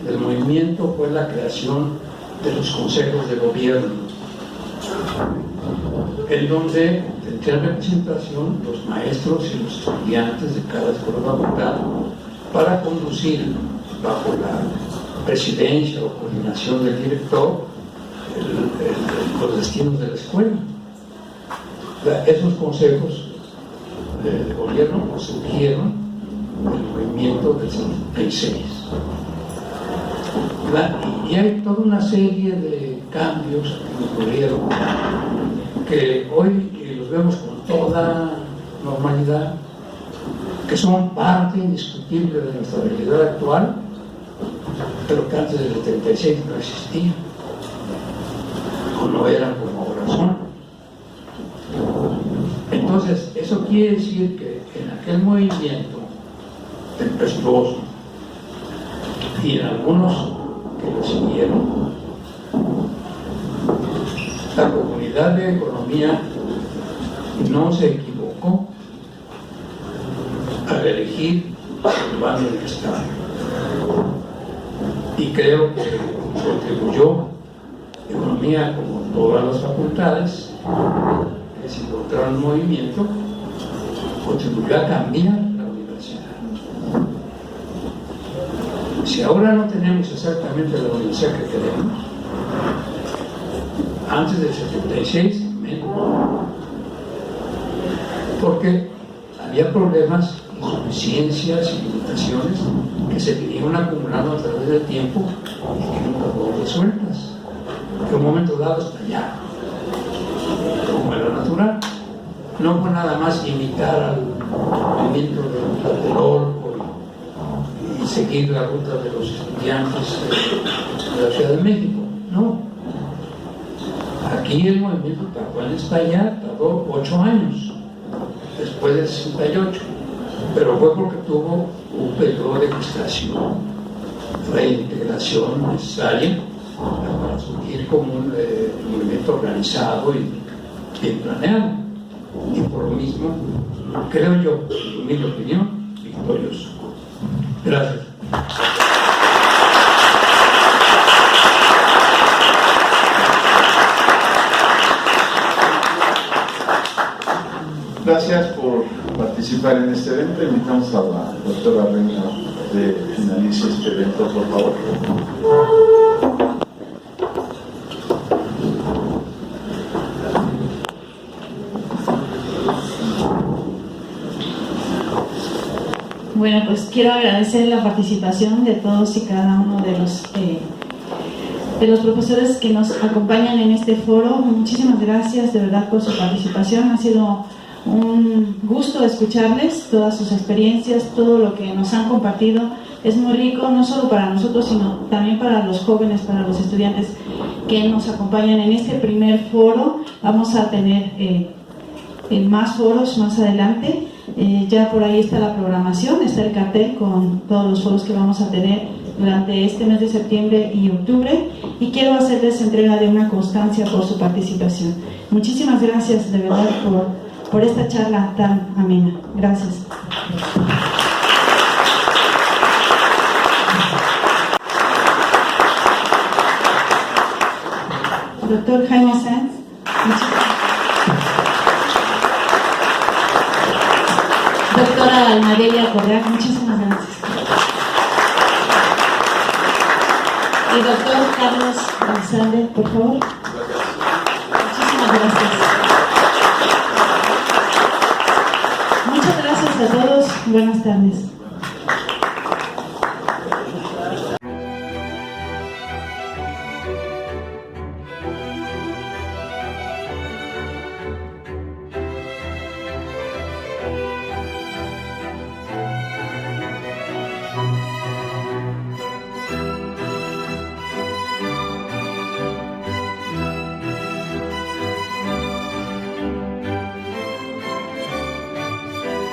S7: del movimiento fue la creación de los consejos de gobierno, en donde tendrían representación los maestros y los estudiantes de cada escuela o facultad para conducir bajo la presidencia o coordinación del director los destinos de la escuela. Esos consejos de gobierno surgieron del movimiento del 76. Y hay toda una serie de cambios que ocurrieron que hoy los vemos con toda normalidad, que son parte indiscutible de nuestra realidad actual, pero que antes del 76 no existían, o no eran como ahora son. Entonces, eso quiere decir que en aquel movimiento tempestuoso y en algunos que lo siguieron, la comunidad de economía no se equivocó al elegir el bando en el que estaba, y creo que contribuyó economía como todas las facultades que se encontraron en movimiento, contribuyó a cambiar la universidad. Si ahora no tenemos exactamente la universidad que queremos, antes del 76 menos, porque había problemas, insuficiencias y limitaciones que se vinieron acumulando a través del tiempo y que nunca fueron resueltas, que en un momento dado estallaron, como era natural. No fue nada más imitar al movimiento del Orco y seguir la ruta de los estudiantes de la Ciudad de México, no. Aquí el movimiento tardó en estallar, tardó 8 años después del 68, pero fue porque tuvo un periodo de gestación, reintegración necesaria para surgir como un movimiento organizado y bien planeado, y por lo mismo, creo yo, en mi opinión, victorioso. Gracias.
S6: Gracias por participar en este evento. Invitamos a la doctora Reina de finalice este evento, por favor.
S3: Bueno, pues quiero agradecer la participación de todos y cada uno de los profesores que nos acompañan en este foro. Muchísimas gracias de verdad por su participación. Ha sido un gusto escucharles todas sus experiencias, todo lo que nos han compartido. Es muy rico, no solo para nosotros, sino también para los jóvenes, para los estudiantes que nos acompañan en este primer foro. Vamos a tener más foros más adelante. Ya por ahí está la programación, está el cartel con todos los foros que vamos a tener durante este mes de septiembre y octubre, y quiero hacerles entrega de una constancia por su participación. Muchísimas gracias de verdad por esta charla tan amena. Gracias. Doctor Jaime Sáenz, doctora Almadelia Correa, muchísimas gracias. Y doctor Carlos Alexander, por favor. Muchísimas gracias. Muchas gracias a todos. Buenas tardes.